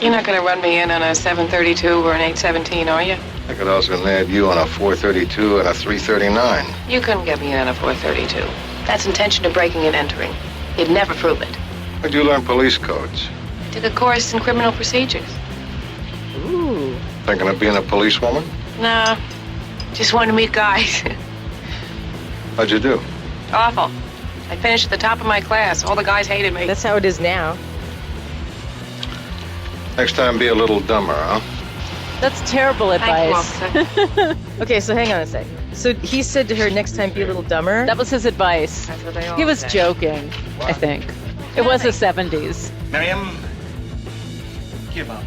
You're not going to run me in on a 732 or an 817, are you? I could also nab you on a 432 and a 339. You couldn't get me in on a 432. That's intention of breaking and entering. You'd never prove it. Where'd you learn police codes? Took a course in criminal procedures. Ooh. Thinking of being a policewoman? No, just wanted to meet guys. How'd you do? Awful. I finished at the top of my class. All the guys hated me. That's how it is now. Next time, be a little dumber, huh? That's terrible advice. Thank you, officer. Okay, so hang on a sec. So he said to her, next time be a little dumber? That was his advice. That's what they all He was say. joking, I think. It was the 70s. Miriam, give up.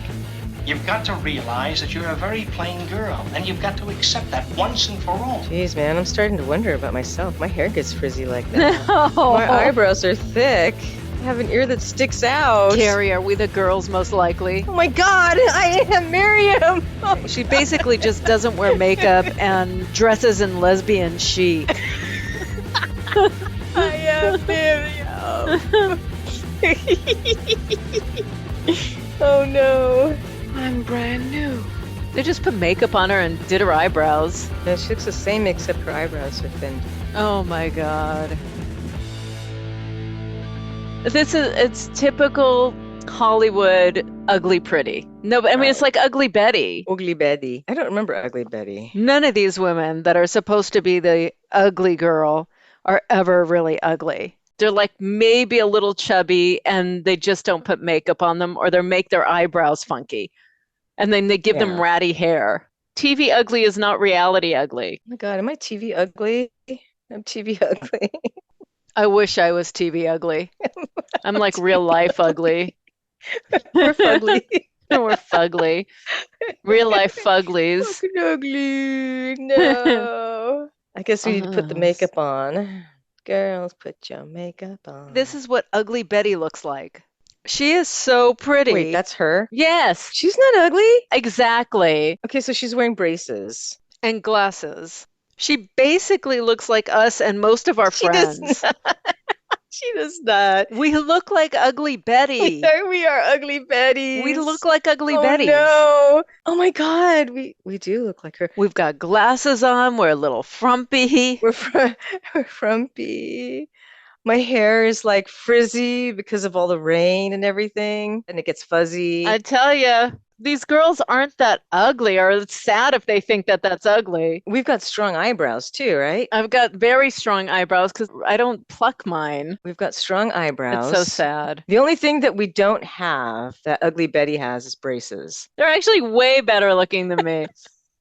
You've got to realize that you're a very plain girl, and you've got to accept that once and for all. Jeez, man, I'm starting to wonder about myself. My hair gets frizzy like that. No. My eyebrows are thick. I have an ear that sticks out. Keri, are we the girls most likely? Oh my God, I am Miriam. She basically just doesn't wear makeup and dresses in lesbian chic. I am Miriam. Oh no. I'm brand new. They just put makeup on her and did her eyebrows. No, she looks the same except her eyebrows are thin. Oh my God. It's typical Hollywood ugly pretty. No, but I mean, it's like Ugly Betty. Ugly Betty. I don't remember Ugly Betty. None of these women that are supposed to be the ugly girl are ever really ugly. They're like maybe a little chubby and they just don't put makeup on them, or they make their eyebrows funky. And then they give them ratty hair. TV ugly is not reality ugly. Oh my God, am I TV ugly? I'm TV ugly. I wish I was TV ugly. I'm like real life ugly. We're fugly. We're fugly. Real life fuglies. Fucking ugly. No. I guess we need to put the makeup on. Girls, put your makeup on. This is what Ugly Betty looks like. She is so pretty. Wait, that's her? Yes, She's not ugly? exactly. Okay, so she's wearing braces. And glasses. She basically looks like us and most of our She does friends. not. She does not. We look like Ugly Betty. We are ugly Betties. We look like Ugly Oh Betty. no. Oh my God. We do look like her. We've got glasses on. We're a little frumpy. We're frumpy. My hair is like frizzy because of all the rain and everything, and it gets fuzzy. I tell you, these girls aren't that ugly, or it's sad if they think that that's ugly. We've got strong eyebrows too, right? I've got very strong eyebrows because I don't pluck mine. We've got strong eyebrows. It's so sad. The only thing that we don't have that Ugly Betty has is braces. They're actually way better looking than me.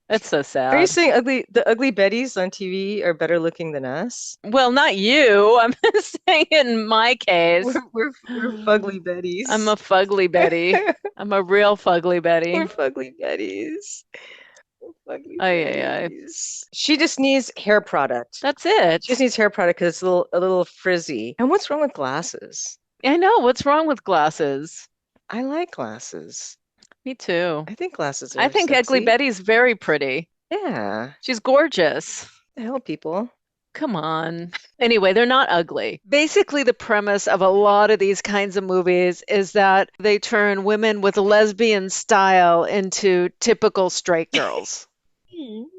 That's so sad. Are you saying the ugly Bettys on TV are better looking than us? Well, not you. I'm saying in my case. We're fugly Bettys. I'm a fugly Betty. I'm a real fugly Betty. We're fugly Bettys. We're fugly Ay. Bettys. She just needs hair product. That's it. She just needs hair product because it's a little frizzy. And what's wrong with glasses? I know. What's wrong with glasses? I like glasses. Me too. I think glasses are I think Ugly sexy. Betty's very pretty. Yeah. She's gorgeous. To help people. Come on. Anyway, they're not ugly. Basically, the premise of a lot of these kinds of movies is that they turn women with lesbian style into typical straight girls.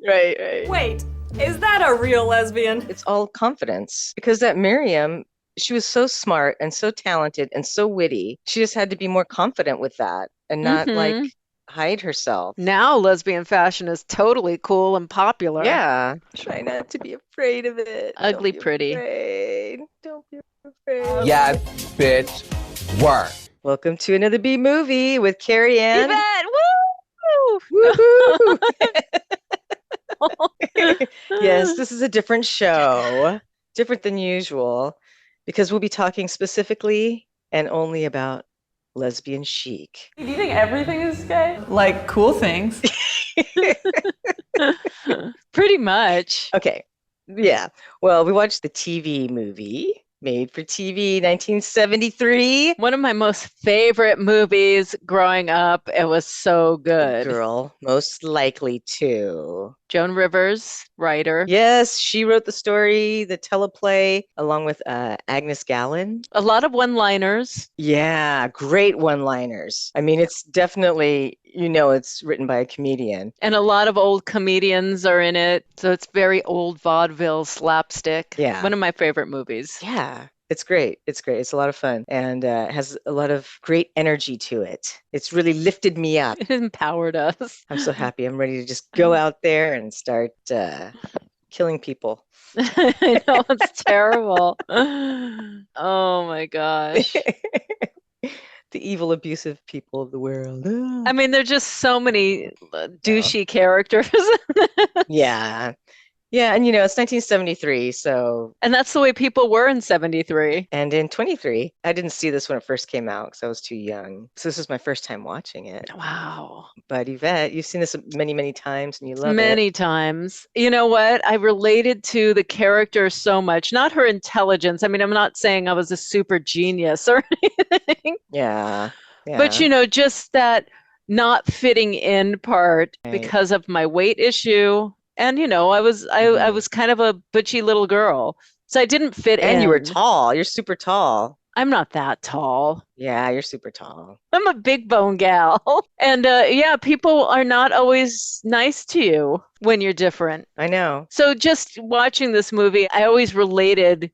Right. Wait, is that a real lesbian? It's all confidence because that Miriam, she was so smart and so talented and so witty. She just had to be more confident with that and not like hide herself. Now lesbian fashion is totally cool and popular. Yeah. Try not to be afraid of it. Ugly Don't be pretty. afraid. Don't be afraid. Yeah, bitch. Work. Welcome to another B movie with Keri Ann. Yvette, woo! Woohoo! Yes, this is a different show, different than usual, because we'll be talking specifically and only about lesbian chic. Do you think everything is gay? Like cool things. Pretty much. Okay, yeah. Well, we watched the TV movie, made for TV, 1973. One of my most favorite movies growing up. It was so good. Girl, most likely to. Joan Rivers, writer. Yes, she wrote the story, the teleplay, along with Agnes Gallin. A lot of one-liners. Yeah, great one-liners. I mean, it's definitely, it's written by a comedian. And a lot of old comedians are in it. So it's very old vaudeville slapstick. Yeah. One of my favorite movies. Yeah. It's great. It's great. It's a lot of fun and has a lot of great energy to it. It's really lifted me up. It empowered us. I'm so happy. I'm ready to just go out there and start killing people. I know, it's terrible. Oh my gosh. The evil, abusive people of the world. I mean, there're just so many douchey characters. Yeah. Yeah, and it's 1973, so. And that's the way people were in 73. And in 23, I didn't see this when it first came out because I was too young. So this is my first time watching it. Wow. But Yvette, you've seen this many, many times and you love it. Many times. You know what? I related to the character so much, not her intelligence. I mean, I'm not saying I was a super genius or anything. Yeah. But, just that not fitting in part because of my weight issue. And I was kind of a butchy little girl, so I didn't fit in. And you were tall. You're super tall. I'm not that tall. Yeah, you're super tall. I'm a big bone gal. And people are not always nice to you when you're different. I know. So just watching this movie, I always related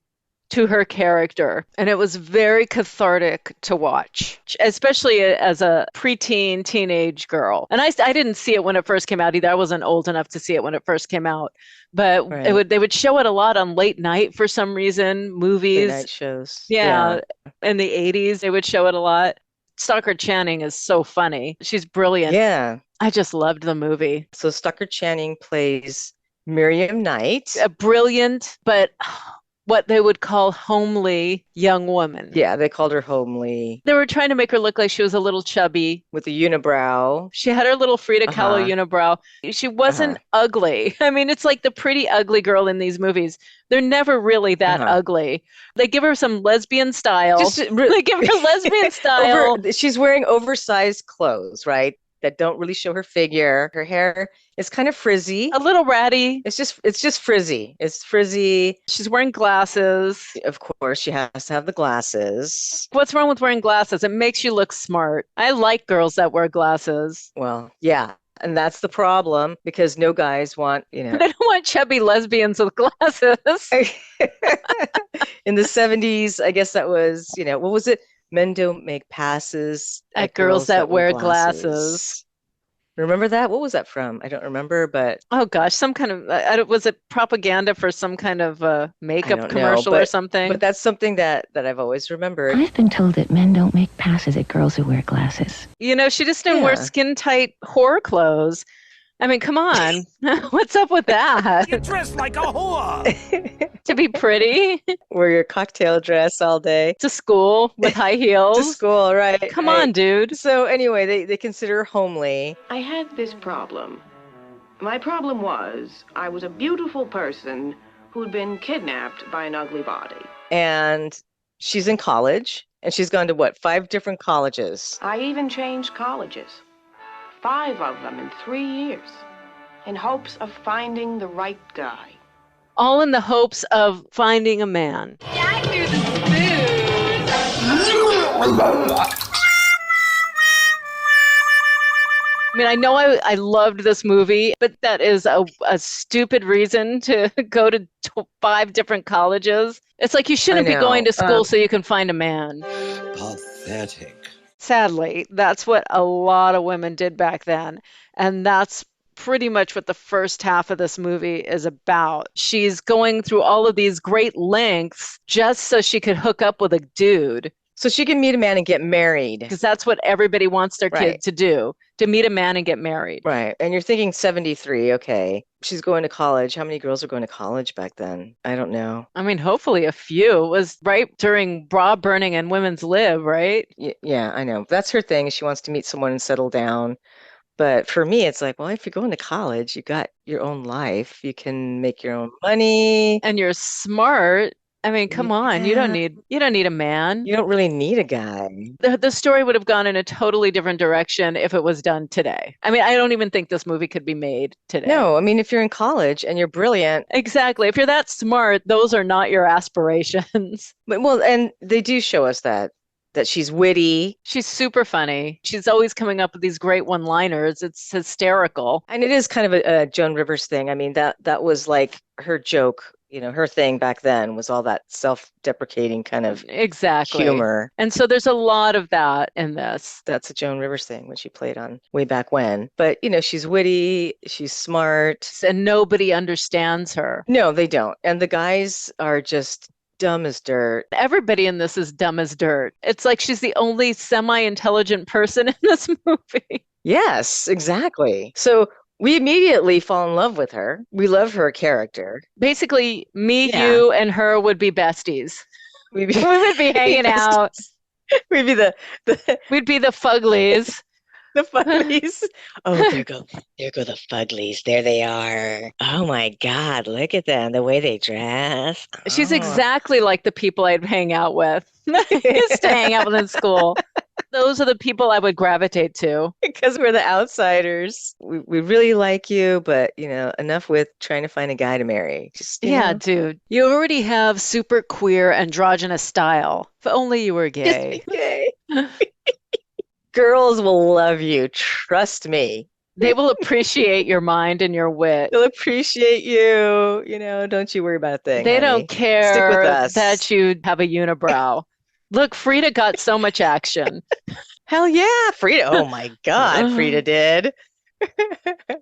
to her character. And it was very cathartic to watch, especially as a preteen, teenage girl. And I didn't see it when it first came out either. I wasn't old enough to see it when it first came out. But they would show it a lot on late night for some reason, movies. Late night shows. Yeah. In the 80s, they would show it a lot. Stockard Channing is so funny. She's brilliant. Yeah. I just loved the movie. So Stockard Channing plays Miriam Knight. A brilliant, but what they would call homely young woman. Yeah, they called her homely. They were trying to make her look like she was a little chubby. With a unibrow. She had her little Frida Kahlo unibrow. She wasn't ugly. I mean, it's like the pretty ugly girl in these movies. They're never really that ugly. They give her some lesbian style. They give her lesbian style. She's wearing oversized clothes, right? That don't really show her figure. Her hair is kind of frizzy. A little ratty. It's just frizzy. It's frizzy. She's wearing glasses. Of course, she has to have the glasses. What's wrong with wearing glasses? It makes you look smart. I like girls that wear glasses. Well, yeah. And that's the problem because no guys want, I don't want chubby lesbians with glasses. In the 70s, I guess that was, what was it? Men don't make passes at girls that wear glasses. Remember that? What was that from? I don't remember, but oh gosh, some kind of was it propaganda for some kind of makeup commercial or something? But that's something that I've always remembered. I've been told that men don't make passes at girls who wear glasses. She just didn't wear skin tight whore clothes. I mean, come on. What's up with that? You're dressed like a whore. To be pretty. Wear your cocktail dress all day. To school with high heels. To school, right. Come on, dude. So anyway, they consider her homely. I had this problem. My problem was I was a beautiful person who'd been kidnapped by an ugly body. And she's in college, and she's gone to 5 different colleges. I even changed colleges. 5 of them in 3 years, in hopes of finding the right guy. All in the hopes of finding a man. Jack knew the I mean, I know I loved this movie, but that is a stupid reason to go to 5 different colleges. It's like you shouldn't be going to school so you can find a man. Pathetic. Sadly, that's what a lot of women did back then. And that's pretty much what the first half of this movie is about. She's going through all of these great lengths just so she could hook up with a dude. So she can meet a man and get married. Because that's what everybody wants their kid to do, to meet a man and get married. Right. And you're thinking 73, okay. She's going to college. How many girls are going to college back then? I don't know. I mean, hopefully a few. It was right during bra burning and women's lib, right? Yeah, I know. That's her thing. She wants to meet someone and settle down. But for me, it's like, well, if you're going to college, you got your own life. You can make your own money. And you're smart. I mean, come on, you don't need a man. You don't really need a guy. The story would have gone in a totally different direction if it was done today. I mean, I don't even think this movie could be made today. No, I mean, if you're in college and you're brilliant. Exactly. If you're that smart, those are not your aspirations. Well, and they do show us that she's witty. She's super funny. She's always coming up with these great one-liners. It's hysterical. And it is kind of a Joan Rivers thing. I mean, that was like her joke. Her thing back then was all that self-deprecating kind of humor. And so there's a lot of that in this. That's a Joan Rivers thing when she played on way back when. But, she's witty, she's smart. And nobody understands her. No, they don't. And the guys are just dumb as dirt. Everybody in this is dumb as dirt. It's like she's the only semi-intelligent person in this movie. Yes, exactly. So we immediately fall in love with her. We love her character. Basically, you, and her would be besties. We would be hanging out. We'd be we'd be the Fuglies. The Fuglies. Oh, there go the Fuglies. There they are. Oh my God, look at them, the way they dress. She's exactly like the people I'd hang out with. I used to hang out with in school. Those are the people I would gravitate to. Because we're the outsiders. We really like you, but, enough with trying to find a guy to marry. Dude. You already have super queer androgynous style. If only you were gay. Just be gay. Girls will love you. Trust me. They will appreciate your mind and your wit. They'll appreciate you. Don't you worry about a thing. They honey. don't care Stick with us. that you have a unibrow. Look, Frida got so much action. Hell yeah, Frida. Oh my God, Frida did.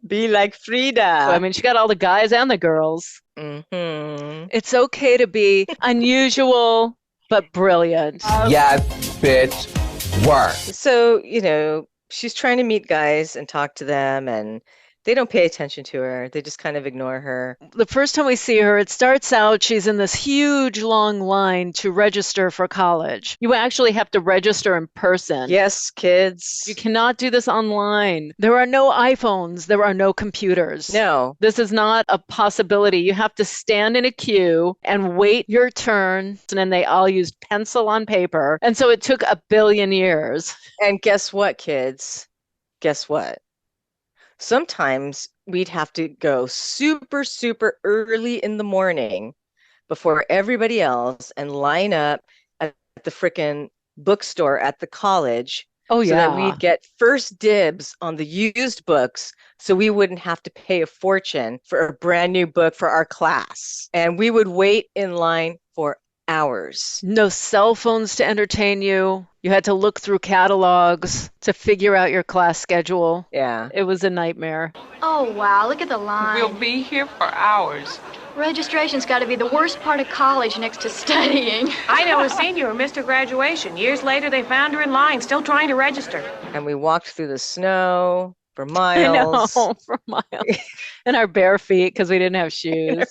Be like Frida. I mean, she got all the guys and the girls. Mm-hmm. It's okay to be unusual, but brilliant. Yeah, bitch, work. So, she's trying to meet guys and talk to them, and they don't pay attention to her. They just kind of ignore her. The first time we see her, it starts out, she's in this huge long line to register for college. You actually have to register in person. Yes, kids. You cannot do this online. There are no iPhones. There are no computers. No. This is not a possibility. You have to stand in a queue and wait your turn. And then they all used pencil on paper. And so it took 1 billion years. And guess what, kids? Guess what? Sometimes we'd have to go super, super early in the morning before everybody else and line up at the frickin' bookstore at the college. Oh, yeah. So that we'd get first dibs on the used books so we wouldn't have to pay a fortune for a brand new book for our class. And we would wait in line for hours. No cell phones to entertain you. You had to look through catalogs to figure out your class schedule. Yeah. It was a nightmare. Oh, wow. Look at the line. We'll be here for hours. Registration's got to be the worst part of college next to studying. I know a senior who missed her graduation. Years later, they found her in line, still trying to register. And we walked through the snow for miles. I know, for miles. And our bare feet because we didn't have shoes.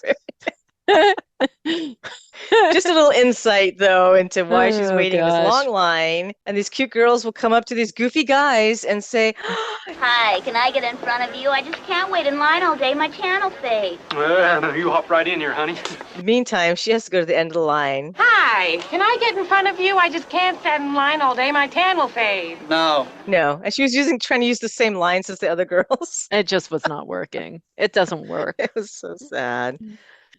Just a little insight, though, into why she's waiting gosh. this long line. And these cute girls will come up to these goofy guys and say, Hi, can I get in front of you? I just can't wait in line all day. My channel fades. Well, you hop right in here, honey. In the meantime, she has to go to the end of the line. Hi, can I get in front of you? I just can't stand in line all day. My tan will fade. No. No. And she was trying to use the same lines as the other girls. It just was not working. It doesn't work. It was so sad.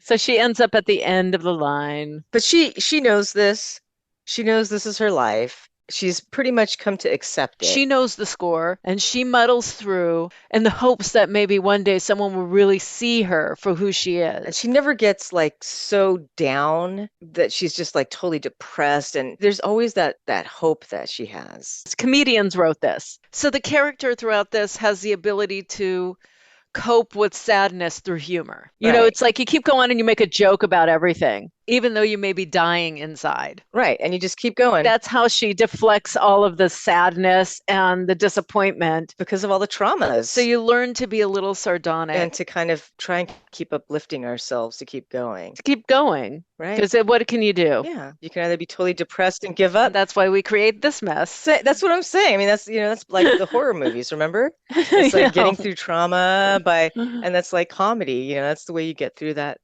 So she ends up at the end of the line. But she knows this. She knows this is her life. She's pretty much come to accept it. She knows the score, and she muddles through in the hopes that maybe one day someone will really see her for who she is. And she never gets so down that she's just totally depressed. And there's always that hope that she has. Comedians wrote this. So the character throughout this has the ability to cope with sadness through humor. You know, it's like you keep going and you make a joke about everything, even though you may be dying inside. Right. And you just keep going. That's how she deflects all of the sadness and the disappointment. Because of all the traumas. So you learn to be a little sardonic. And to kind of try and keep uplifting ourselves to keep going. To keep going. Right. Because what can you do? Yeah. You can either be totally depressed and give up. That's why we create this mess. So that's what I'm saying. I mean, that's like the horror movies, remember? It's like getting through trauma and that's like comedy. That's the way you get through that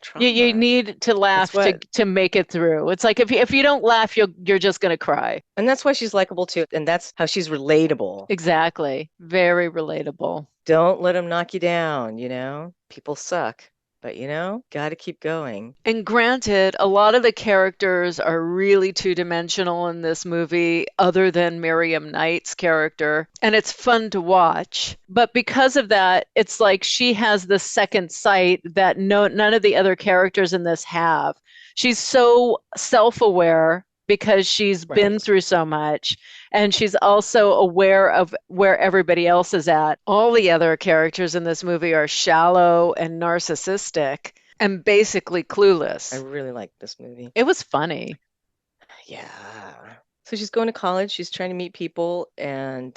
trauma. You need to laugh to make it through. It's like if you don't laugh, you're just going to cry. And that's why she's likable too. And that's how she's relatable. Exactly. Very relatable. Don't let them knock you down, People suck. But, got to keep going. And granted, a lot of the characters are really two-dimensional in this movie, other than Miriam Knight's character. And it's fun to watch. But because of that, it's like she has the second sight that none of the other characters in this have. She's so self-aware because she's been through so much. And she's also aware of where everybody else is at. All the other characters in this movie are shallow and narcissistic and basically clueless. I really liked this movie. It was funny. Yeah. So she's going to college. She's trying to meet people. And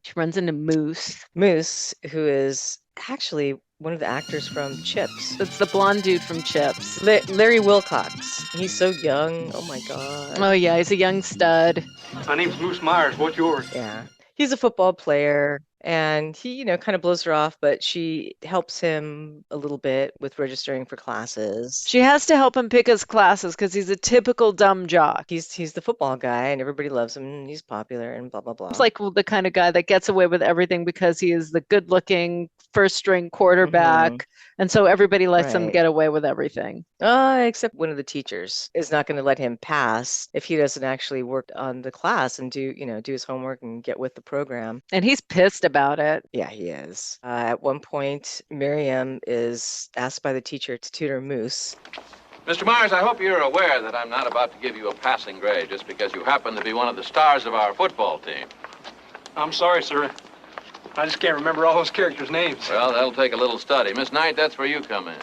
she runs into Moose. Moose, who is actually one of the actors from Chips. It's the blonde dude from Chips. Larry Wilcox. He's so young. Oh my God. Oh yeah, he's a young stud. My name's Moose Myers. What's yours? Yeah. He's a football player. And he, kind of blows her off, but she helps him a little bit with registering for classes. She has to help him pick his classes because he's a typical dumb jock. He's the football guy, and everybody loves him, and he's popular, and blah, blah, blah. He's like the kind of guy that gets away with everything because he is the good-looking first-string quarterback, and so everybody lets him get away with everything. Except one of the teachers is not going to let him pass if he doesn't actually work on the class and do his homework and get with the program. And he's pissed about it. Yeah, he is. At one point, Miriam is asked by the teacher to tutor Moose. Mr. Myers, I hope you're aware that I'm not about to give you a passing grade just because you happen to be one of the stars of our football team. I'm sorry, sir. I just can't remember all those characters' names. Well, that'll take a little study. Miss Knight, that's where you come in.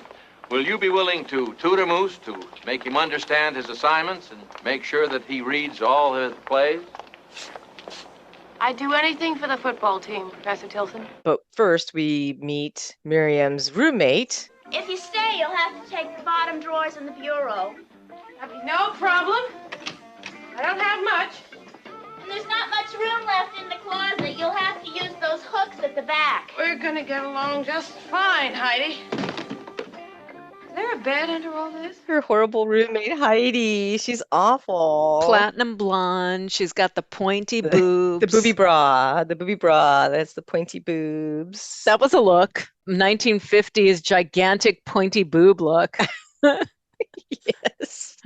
Will you be willing to tutor Moose to make him understand his assignments and make sure that he reads all his plays? I'd do anything for the football team, Professor Tilson. But first, we meet Miriam's roommate. If you stay, you'll have to take the bottom drawers in the bureau. That'd be no problem. I don't have much. And there's not much room left in the closet. You'll have to use those hooks at the back. We're gonna get along just fine, Heidi. Is there a bed under all this? Her horrible roommate, Heidi. She's awful. Platinum blonde. She's got the pointy boobs. The booby bra. The booby bra. That's the pointy boobs. That was a look. 1950s gigantic pointy boob look. Yes.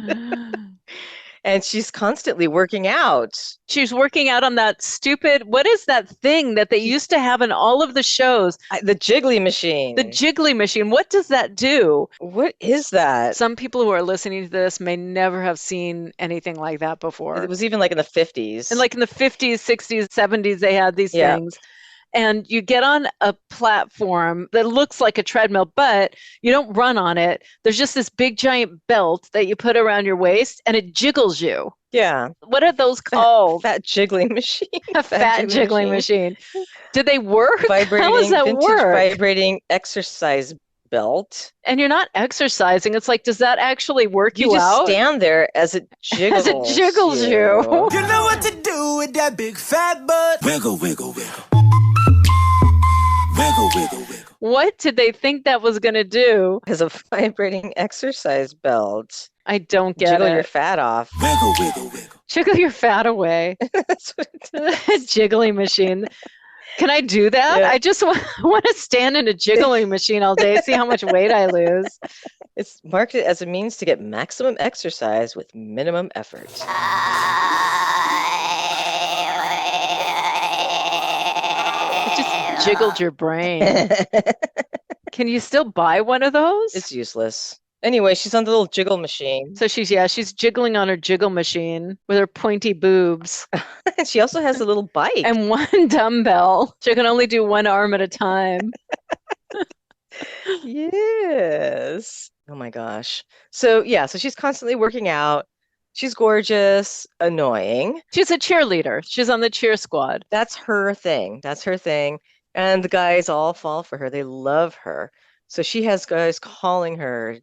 And she's constantly working out. She's working out on that stupid, what is that thing that they used to have in all of the shows? The jiggly machine. The jiggly machine. What does that do? What is that? Some people who are listening to this may never have seen anything like that before. It was even like in the 50s. And like in the 50s, 60s, 70s, they had these things. And you get on a platform that looks like a treadmill, but you don't run on it. There's just this big giant belt that you put around your waist and it jiggles you. Yeah. What are those called? Fat jiggling machine. A fat jiggling machine. Did they work? Vibrating, how does that vintage work? Vibrating exercise belt. And you're not exercising. It's like, does that actually work you out? You just stand there as it jiggles. As it jiggles you. You know what to do with that big fat butt. Wiggle, wiggle, wiggle. Wiggle, wiggle, wiggle. What did they think that was going to do? As a vibrating exercise belt. I don't get Jiggle it. your fat off. Wiggle, wiggle, wiggle. Jiggle your fat away. That's what it is. Jiggling machine. Can I do that? Yeah. I just want to stand in a jiggling machine all day, see how much weight I lose. It's marketed as a means to get maximum exercise with minimum effort. Jiggled your brain. Can you still buy one of those? It's useless. Anyway, she's on the little jiggle machine. So she's jiggling on her jiggle machine with her pointy boobs. She also has a little bike. And one dumbbell. She can only do one arm at a time. Yes. Oh my gosh. So she's constantly working out. She's gorgeous, annoying. She's a cheerleader. She's on the cheer squad. That's her thing. And the guys all fall for her. They love her. So she has guys calling her,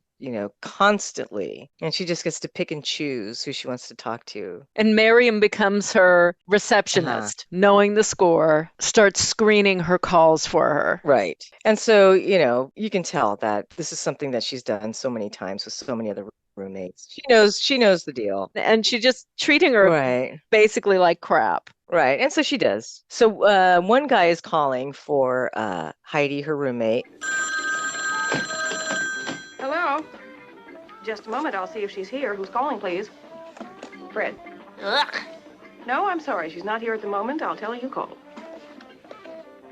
constantly. And she just gets to pick and choose who she wants to talk to. And Miriam becomes her receptionist, knowing the score, starts screening her calls for her. Right. And so, you can tell that this is something that she's done so many times with so many other roommates. She knows the deal. And she just treating her basically like crap. Right. And so she does. So one guy is calling for Heidi, her roommate. Hello? Just a moment. I'll see if she's here. Who's calling, please? Fred. Ugh. No, I'm sorry. She's not here at the moment. I'll tell her you called.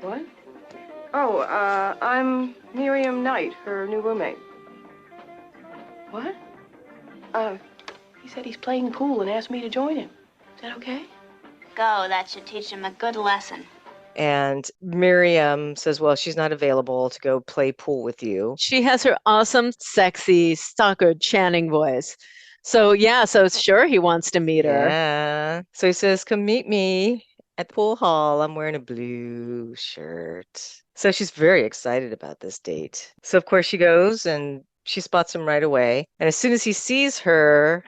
What? Oh, I'm Miriam Knight, her new roommate. What? He said he's playing pool and asked me to join him. Is that okay? Go. That should teach him a good lesson. And Miriam says, well, she's not available to go play pool with you. She has her awesome, sexy, Stockard Channing voice. So sure he wants to meet her. Yeah. So he says, come meet me at the pool hall. I'm wearing a blue shirt. So she's very excited about this date. So of course she goes and she spots him right away. And as soon as he sees her...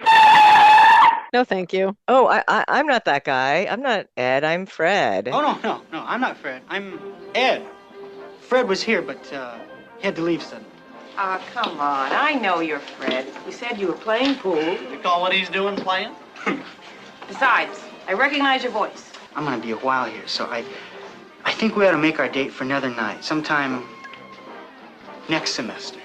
No, thank you. Oh, I'm not that guy. I'm not Ed. I'm Fred. Oh, no. I'm not Fred. I'm Ed. Fred was here, but he had to leave suddenly. Come on. I know you're Fred. You said you were playing pool. You call what he's doing playing? Besides, I recognize your voice. I'm gonna be a while here, so I think we ought to make our date for another night, sometime next semester.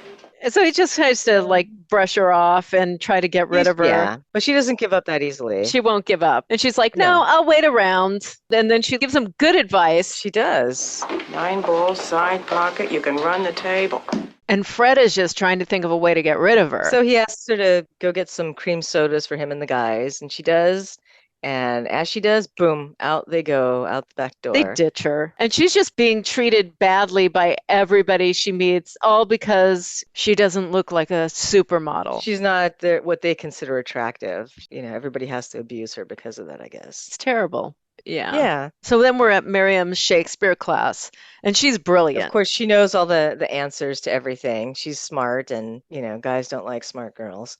So he just tries to brush her off and try to get rid of her. Yeah, but she doesn't give up that easily. She won't give up. And she's like, no, I'll wait around. And then she gives him good advice. She does. 9 balls, side pocket, you can run the table. And Fred is just trying to think of a way to get rid of her. So he asks her to go get some cream sodas for him and the guys, and she does. And as she does, boom, out they go, out the back door. They ditch her. And she's just being treated badly by everybody she meets, all because she doesn't look like a supermodel. She's not what they consider attractive. Everybody has to abuse her because of that, I guess. It's terrible. Yeah. Yeah. So then we're at Miriam's Shakespeare class, and she's brilliant. Of course, she knows all the answers to everything. She's smart, and, guys don't like smart girls.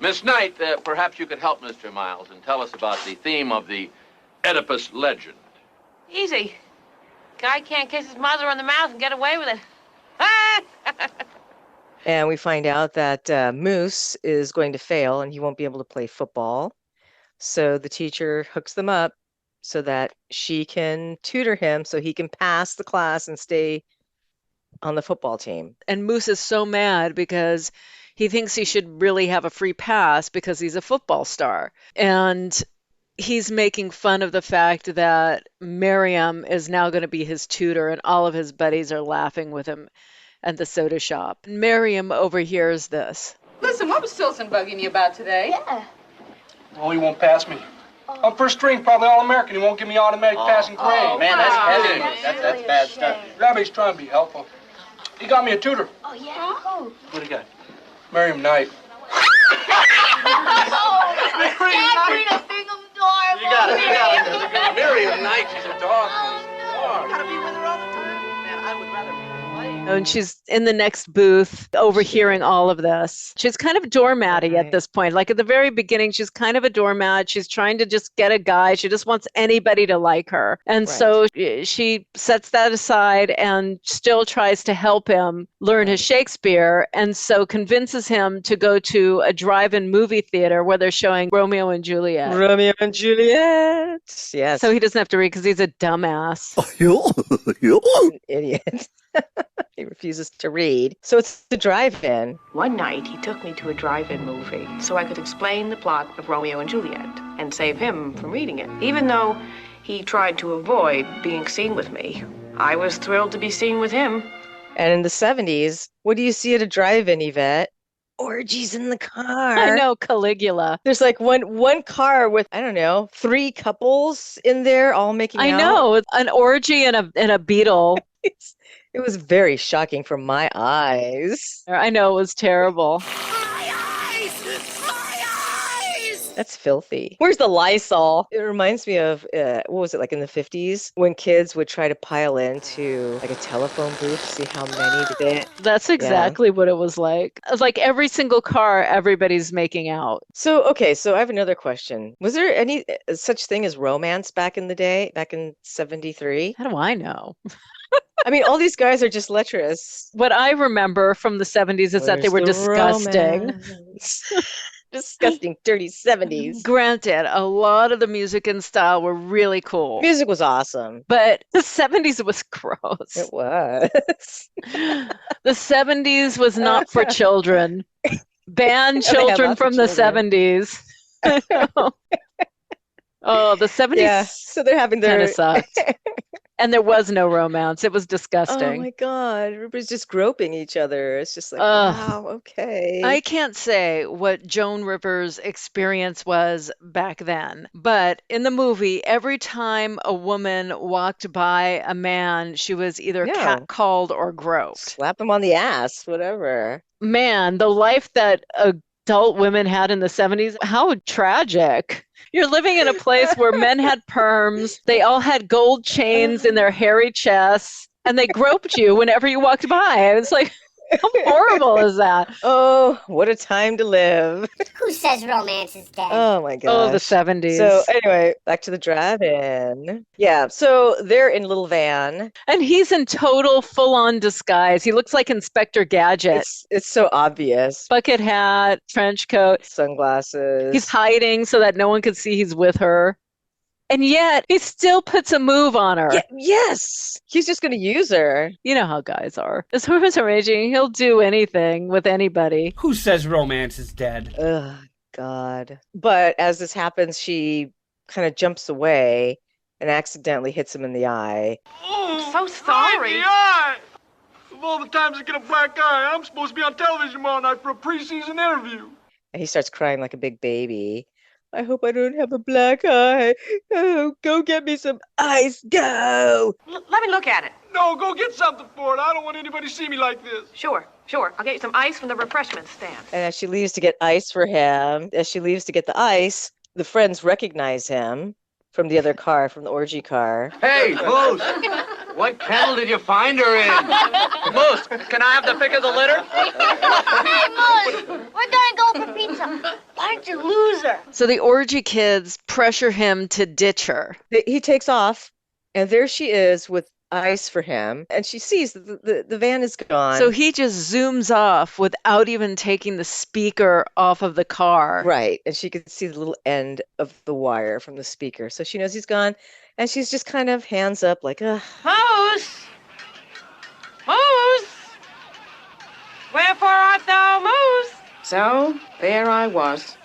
Miss Knight, perhaps you could help Mr. Miles and tell us about the theme of the Oedipus legend. Easy. Guy can't kiss his mother on the mouth and get away with it. And we find out that Moose is going to fail and he won't be able to play football. So the teacher hooks them up so that she can tutor him so he can pass the class and stay on the football team. And Moose is so mad because he thinks he should really have a free pass because he's a football star. And he's making fun of the fact that Miriam is now going to be his tutor, and all of his buddies are laughing with him at the soda shop. Miriam overhears this. Listen, what was Silson bugging you about today? Yeah. Oh, he won't pass me. I'm first string, probably All-American. He won't give me automatic passing grade. Oh, man, that's heavy. That's bad stuff. Rabbi's trying to be helpful. He got me a tutor. Oh, yeah? Who? What do you got? Miriam Knight. You got it. Miriam Knight, she's a dog. You gotta be with her all the time. Man, I would rather be playing. And she's in the next booth overhearing all of this. She's kind of doormatty at this point. Like at the very beginning, she's kind of a doormat. She's trying to just get a guy. She just wants anybody to like her. And so she sets that aside and still tries to help him learn his Shakespeare. And so convinces him to go to a drive-in movie theater where they're showing Romeo and Juliet. Romeo and Juliet. Yes. So he doesn't have to read because he's a dumbass. An idiot. He refuses to read. So it's the drive-in. One night, he took me to a drive-in movie so I could explain the plot of Romeo and Juliet and save him from reading it. Even though he tried to avoid being seen with me, I was thrilled to be seen with him. And in the 70s, what do you see at a drive-in, Yvette? Orgies in the car. I know, Caligula. There's like one car with, I don't know, 3 couples in there all making out. I know, an orgy and a beetle. It was very shocking for my eyes. I know, it was terrible. My eyes! My eyes! That's filthy. Where's the Lysol? It reminds me of, what was it, like in the 50s when kids would try to pile into like a telephone booth to see how many to fit. That's exactly what it was like. It was like every single car, everybody's making out. So, okay, so I have another question. Was there any such thing as romance back in the day, back in 73? How do I know? I mean, all these guys are just lecherous. What I remember from the 70s is that they were disgusting. Disgusting, dirty 70s. Granted, a lot of the music and style were really cool. Music was awesome. But the 70s was gross. It was. The 70s was not for children. Ban children from the 70s. Oh, the 70s. Yeah, so they're having their... kind of sucked. And there was no romance. It was Oh disgusting. my God. Everybody's just groping each other. It's just like, wow, okay. I can't say what Joan Rivers' experience was back then, but in the movie, every time a woman walked by a man, she was either catcalled or groped. Slap him on the ass, whatever. Man, the life that adult women had in the 70s, how tragic. You're living in a place where men had perms, they all had gold chains in their hairy chests, and they groped you whenever you walked by. It's like, how horrible is that? Oh, what a time to live. Who says romance is dead? Oh my God. Oh, the 70s. So anyway, back to the drive-in. Yeah, so they're in a little van. And he's in total full-on disguise. He looks like Inspector Gadget. It's so obvious. Bucket hat, trench coat. Sunglasses. He's hiding so that no one can see he's with her. And yet, he still puts a move on her. Yes! He's just going to use her. You know how guys are. As hormones are raging, he'll do anything with anybody. Who says romance is dead? Ugh, God. But as this happens, she kind of jumps away and accidentally hits him in the eye. I'm so sorry. The eye! Of all the times I get a black eye, I'm supposed to be on television tomorrow night for a preseason interview. And he starts crying like a big baby. I hope I don't have a black eye. Oh, go get me some ice. Go! Let me look at it. No, go get something for it. I don't want anybody to see me like this. Sure. I'll get you some ice from the refreshment stand. And as she leaves to get ice for him, as she leaves to get the ice, the friends recognize him from the other car, from the orgy car. Hey, Moose! What kennel did you find her in? Moose, can I have the pick of the litter? Hey, Moose, we're gonna go for pizza. Why don't you lose her? So the orgy kids pressure him to ditch her. He takes off, and there she is with ice for him, and she sees that the van is gone. So he just zooms off without even taking the speaker off of the car. Right, and she could see the little end of the wire from the speaker. So she knows he's gone, and she's just kind of hands up like, ugh. Moose! Moose! Wherefore art thou, Moose? So, there I was.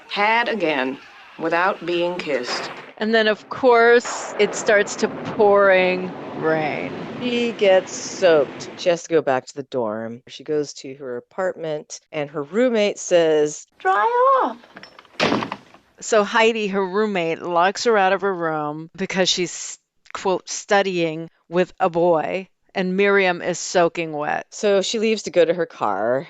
Had again, without being kissed. And then, of course, it starts to pouring rain. She gets soaked. She has to go back to the dorm. She goes to her apartment, and her roommate says, Dry off. So Heidi, her roommate, locks her out of her room because she's, quote, studying with a boy, and Miriam is soaking wet. So she leaves to go to her car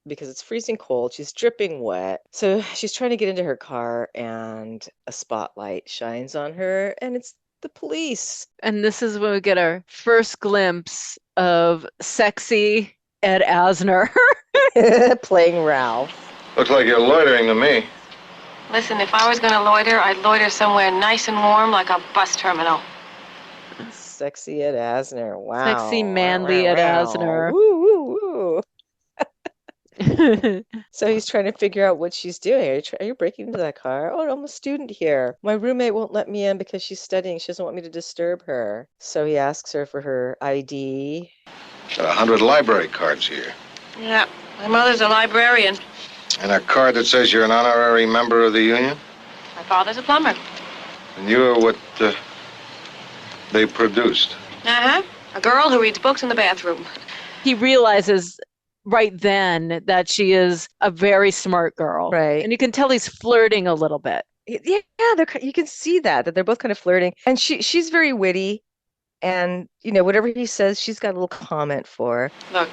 because it's freezing cold. She's dripping wet. So she's trying to get into her car, and a spotlight shines on her, and it's the police. And this is when we get our first glimpse of sexy Ed Asner playing Ralph. Looks like you're loitering to me. Listen, if I was going to loiter, I'd loiter somewhere nice and warm like a bus terminal. Sexy Ed Asner. Wow. Sexy, manly Ed Asner. Woo, woo, woo. So he's trying to figure out what she's doing. Are you breaking into that car? Oh, I'm a student here. My roommate won't let me in because she's studying. She doesn't want me to disturb her. So he asks her for her ID. Got 100 library cards here. Yeah, my mother's a librarian. And a card that says you're an honorary member of the union? My father's a plumber. And you're what they produced. Uh-huh. A girl who reads books in the bathroom. He realizes right then that she is a very smart girl. Right. And you can tell he's flirting a little bit. Yeah, you can see that they're both kind of flirting. And she's very witty. And, whatever he says, she's got a little comment for. Look,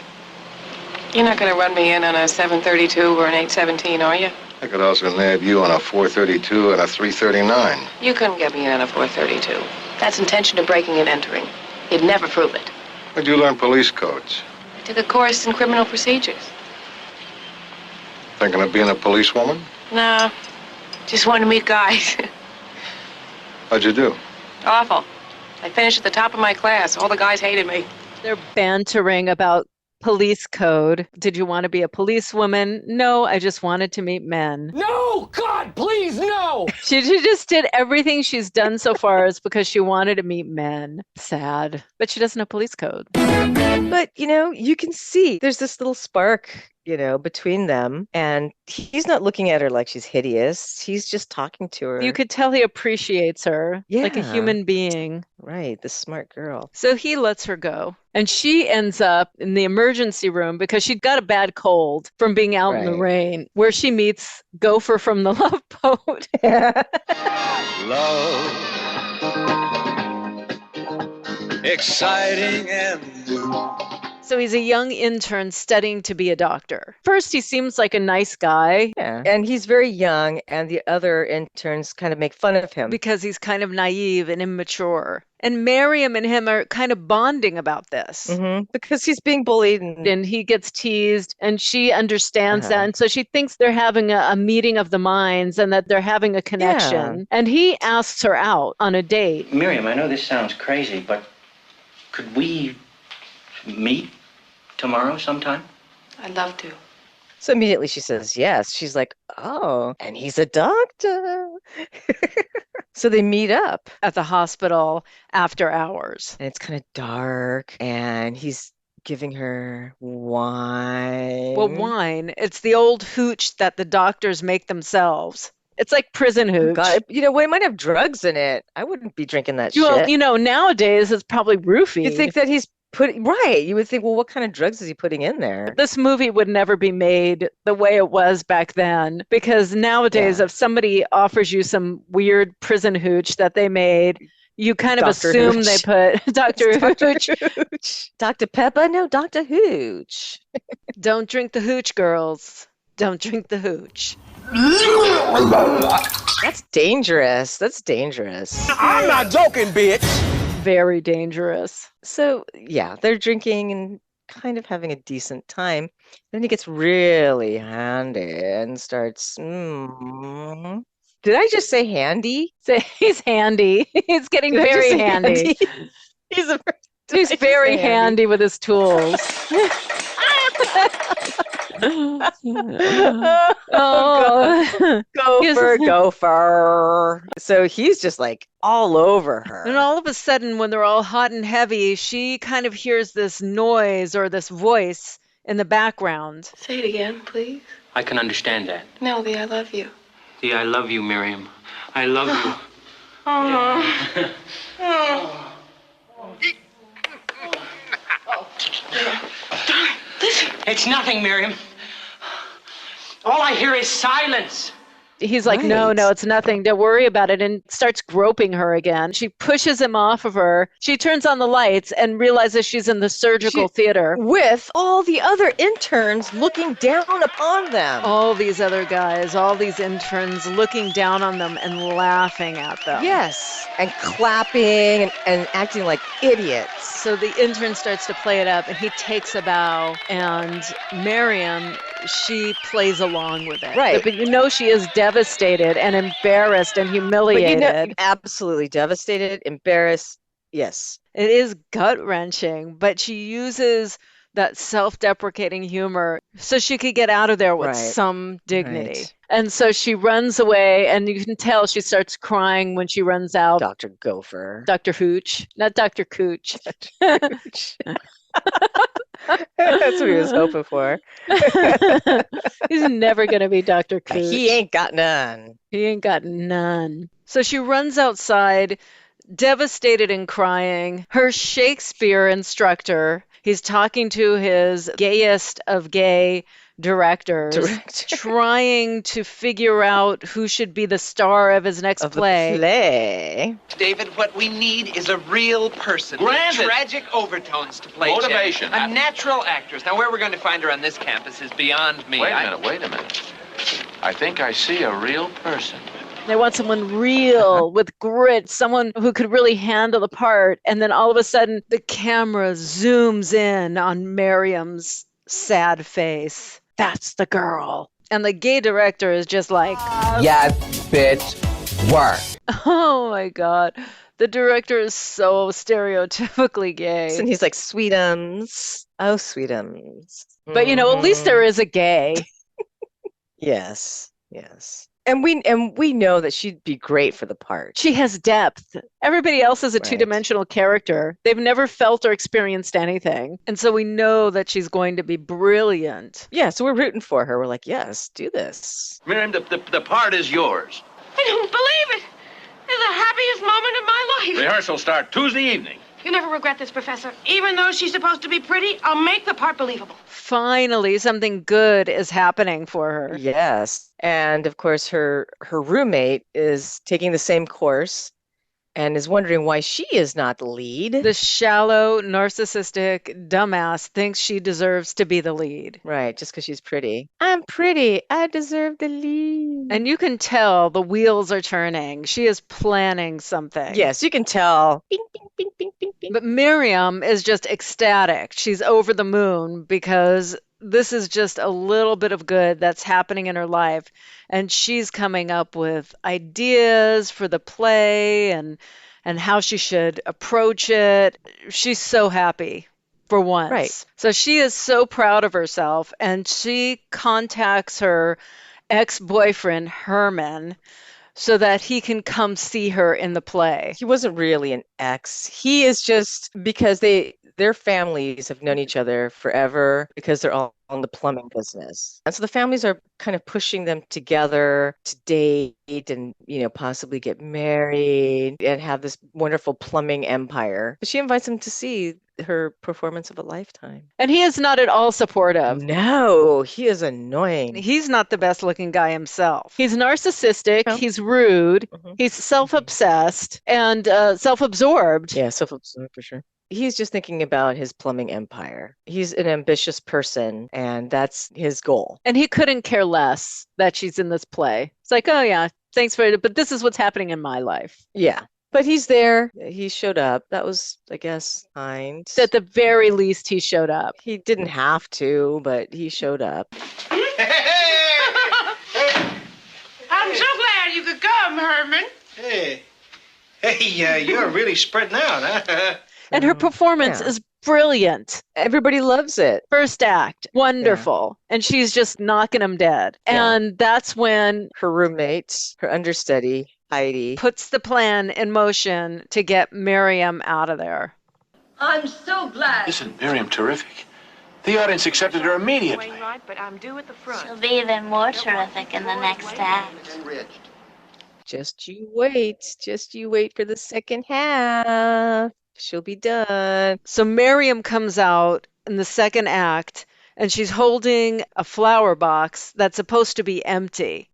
you're not going to run me in on a 732 or an 817, are you? I could also nab you on a 432 and a 339. You couldn't get me in a 432. That's intention of breaking and entering. You'd never prove it. Where'd you learn police codes? I took a course in criminal procedures. Thinking of being a policewoman? No, just wanted to meet guys. How'd you do? Awful. I finished at the top of my class. All the guys hated me. They're bantering about police code. Did you want to be a policewoman? No, I just wanted to meet men. No! God, please, no! She just did everything she's done so far is because she wanted to meet men. Sad. But she doesn't have police code. But, you know, you can see there's this little spark, you know, between them. And he's not looking at her like she's hideous. He's just talking to her. You could tell he appreciates her like a human being. Right, the smart girl. So he lets her go. And she ends up in the emergency room because she'd got a bad cold from being out in the rain, where she meets Gopher from the Love Boat. Love, exciting and new. So he's a young intern studying to be a doctor. First, he seems like a nice guy. Yeah. And he's very young, and the other interns kind of make fun of him. Because he's kind of naive and immature. And Miriam and him are kind of bonding about this. Mm-hmm. Because he's being bullied. And he gets teased, and she understands that. And so she thinks they're having a meeting of the minds and that they're having a connection. Yeah. And he asks her out on a date. Miriam, I know this sounds crazy, but could we meet tomorrow sometime? I'd love to. So immediately she says yes. She's like, oh, and he's a doctor. So they meet up at the hospital after hours. And it's kind of dark, and he's giving her wine. Well, wine. It's the old hooch that the doctors make themselves. It's like prison hooch. God, you know, well, it might have drugs in it. I wouldn't be drinking that shit. Well, you know, nowadays it's probably roofied. You think that he's right. You would think, well, what kind of drugs is he putting in there? This movie would never be made the way it was back then, because nowadays, if somebody offers you some weird prison hooch that they made, you kind of assume hooch. They put Dr. Hooch. Dr. Pepper? No, Dr. Hooch. Don't drink the hooch, girls. Don't drink the hooch. That's dangerous. That's dangerous. I'm not joking, bitch. Very dangerous. So, yeah, they're drinking and kind of having a decent time. Then he gets really handy and starts, Did I just say handy? He's handy. He's getting very handy. He's very handy with his tools. Gopher. So he's just like all over her. And all of a sudden, when they're all hot and heavy, she kind of hears this noise or this voice in the background. Say it again, please. I can understand that. No, the I love you. The I love you, Miriam. I love you. Darling, listen. It's nothing, Miriam. All I hear is silence. He's like, no, it's nothing. Don't worry about it. And starts groping her again. She pushes him off of her. She turns on the lights and realizes she's in the surgical theater. With all the other interns looking down upon them. All these other guys, all these interns looking down on them and laughing at them. Yes. And clapping and acting like idiots. So the intern starts to play it up, and he takes a bow. And Miriam, she plays along with it. Right. But you know she is devastated and embarrassed and humiliated. But you know, absolutely devastated, embarrassed. Yes. It is gut-wrenching, but she uses that self-deprecating humor so she could get out of there with some dignity. Right. And so she runs away, and you can tell she starts crying when she runs out. Dr. Gopher. Dr. Hooch, not Dr. Cooch. That's what he was hoping for. He's never going to be Dr. Cooch. He ain't got none. He ain't got none. So she runs outside, devastated and crying. Her Shakespeare instructor, he's talking to his gayest of gay directors, trying to figure out who should be the star of his next play. David, what we need is a real person Granted. with tragic overtones to play Motivation. Jen. A natural actress. Now, where we're going to find her on this campus is beyond me. Wait a minute. I think I see a real person. They want someone real with grit, someone who could really handle the part. And then all of a sudden, the camera zooms in on Miriam's sad face. That's the girl. And the gay director is just like, Yes, bitch, work. oh my God. The director is so stereotypically gay. And he's like, sweetums. Oh, sweetums. But at least there is a gay. Yes, yes. And we know that she'd be great for the part. She has depth. Everybody else is a two-dimensional character. They've never felt or experienced anything. And so we know that she's going to be brilliant. Yeah, so we're rooting for her. We're like, yes, do this. Miriam, the part is yours. I don't believe it. It's the happiest moment of my life. Rehearsal start Tuesday evening. You'll never regret this, Professor. Even though she's supposed to be pretty, I'll make the part believable. Finally, something good is happening for her. Yes. And of course, her roommate is taking the same course and is wondering why she is not the lead. The shallow, narcissistic dumbass thinks she deserves to be the lead. Right, just because she's pretty. I'm pretty. I deserve the lead. And you can tell the wheels are turning. She is planning something. Yes, you can tell. Bing, bing, bing, bing, bing, bing. But Miriam is just ecstatic. She's over the moon because this is just a little bit of good that's happening in her life. And she's coming up with ideas for the play and how she should approach it. She's so happy for once. Right. So she is so proud of herself, and she contacts her ex-boyfriend, Herman, so that he can come see her in the play. He wasn't really an ex. He is just because their families have known each other forever because they're all in the plumbing business. And so the families are kind of pushing them together to date and, possibly get married and have this wonderful plumbing empire. But she invites him to see her performance of a lifetime. And he is not at all supportive. No, he is annoying. He's not the best looking guy himself. He's narcissistic. No. He's rude. Mm-hmm. He's self-obsessed and self-absorbed. Yeah, self-absorbed for sure. He's just thinking about his plumbing empire. He's an ambitious person, and that's his goal. And he couldn't care less that she's in this play. It's like, oh yeah, thanks for it, but this is what's happening in my life. Yeah. But he's there. He showed up. That was, I guess, kind. At the very least, he showed up. He didn't have to, but he showed up. I'm so glad you could come, Herman. Hey, you're really spreading out, huh? And her performance is brilliant. Everybody loves it. First act, wonderful. Yeah. And she's just knocking them dead. Yeah. And that's when her roommate, her understudy, Heidi, puts the plan in motion to get Miriam out of there. I'm so glad. Isn't Miriam terrific? The audience accepted her immediately. Right, but I'm due at the front. She'll be even more terrific in the next act. Just you wait. Just you wait for the second half. She'll be done. So Miriam comes out in the second act, and she's holding a flower box that's supposed to be empty.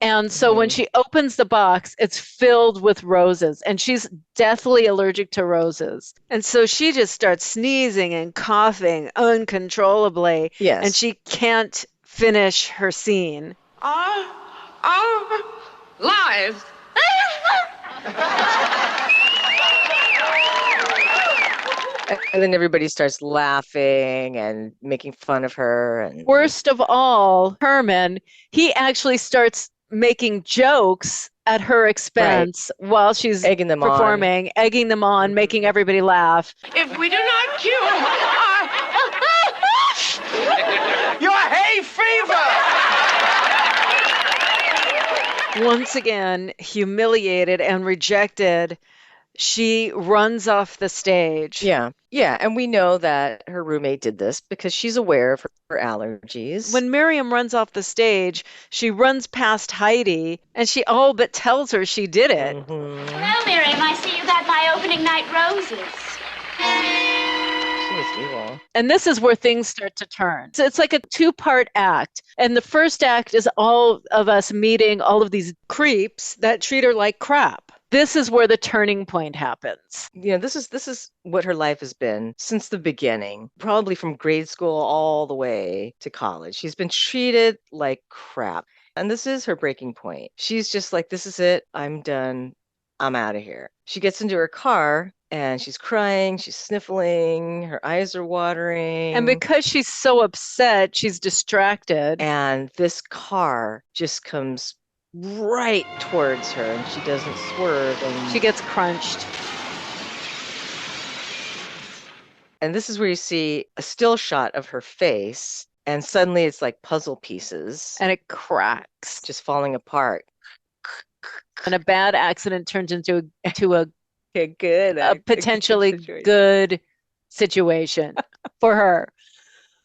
And so when she opens the box, it's filled with roses, and she's deathly allergic to roses. And so she just starts sneezing and coughing uncontrollably. Yes. And she can't finish her scene. Our lives. And then everybody starts laughing and making fun of her. And worst of all, Herman, he actually starts making jokes at her expense while she's egging them performing, egging them on, making everybody laugh. If we do not cure your hay fever! Once again, humiliated and rejected, she runs off the stage. Yeah. And we know that her roommate did this because she's aware of her allergies. When Miriam runs off the stage, she runs past Heidi and she all but tells her she did it. Hello, Miriam. I see you got my opening night roses. She was evil. And this is where things start to turn. So it's like a two-part act. And the first act is all of us meeting all of these creeps that treat her like crap. This is where the turning point happens. This is what her life has been since the beginning, probably from grade school all the way to college. She's been treated like crap. And this is her breaking point. She's just like, this is it. I'm done. I'm out of here. She gets into her car and she's crying. She's sniffling. Her eyes are watering. And because she's so upset, she's distracted. And this car just comes right towards her and she doesn't swerve. And she gets crunched. And this is where you see a still shot of her face. And suddenly it's like puzzle pieces. And it cracks. Just falling apart. And a bad accident turns into a potentially situation. good situation for her.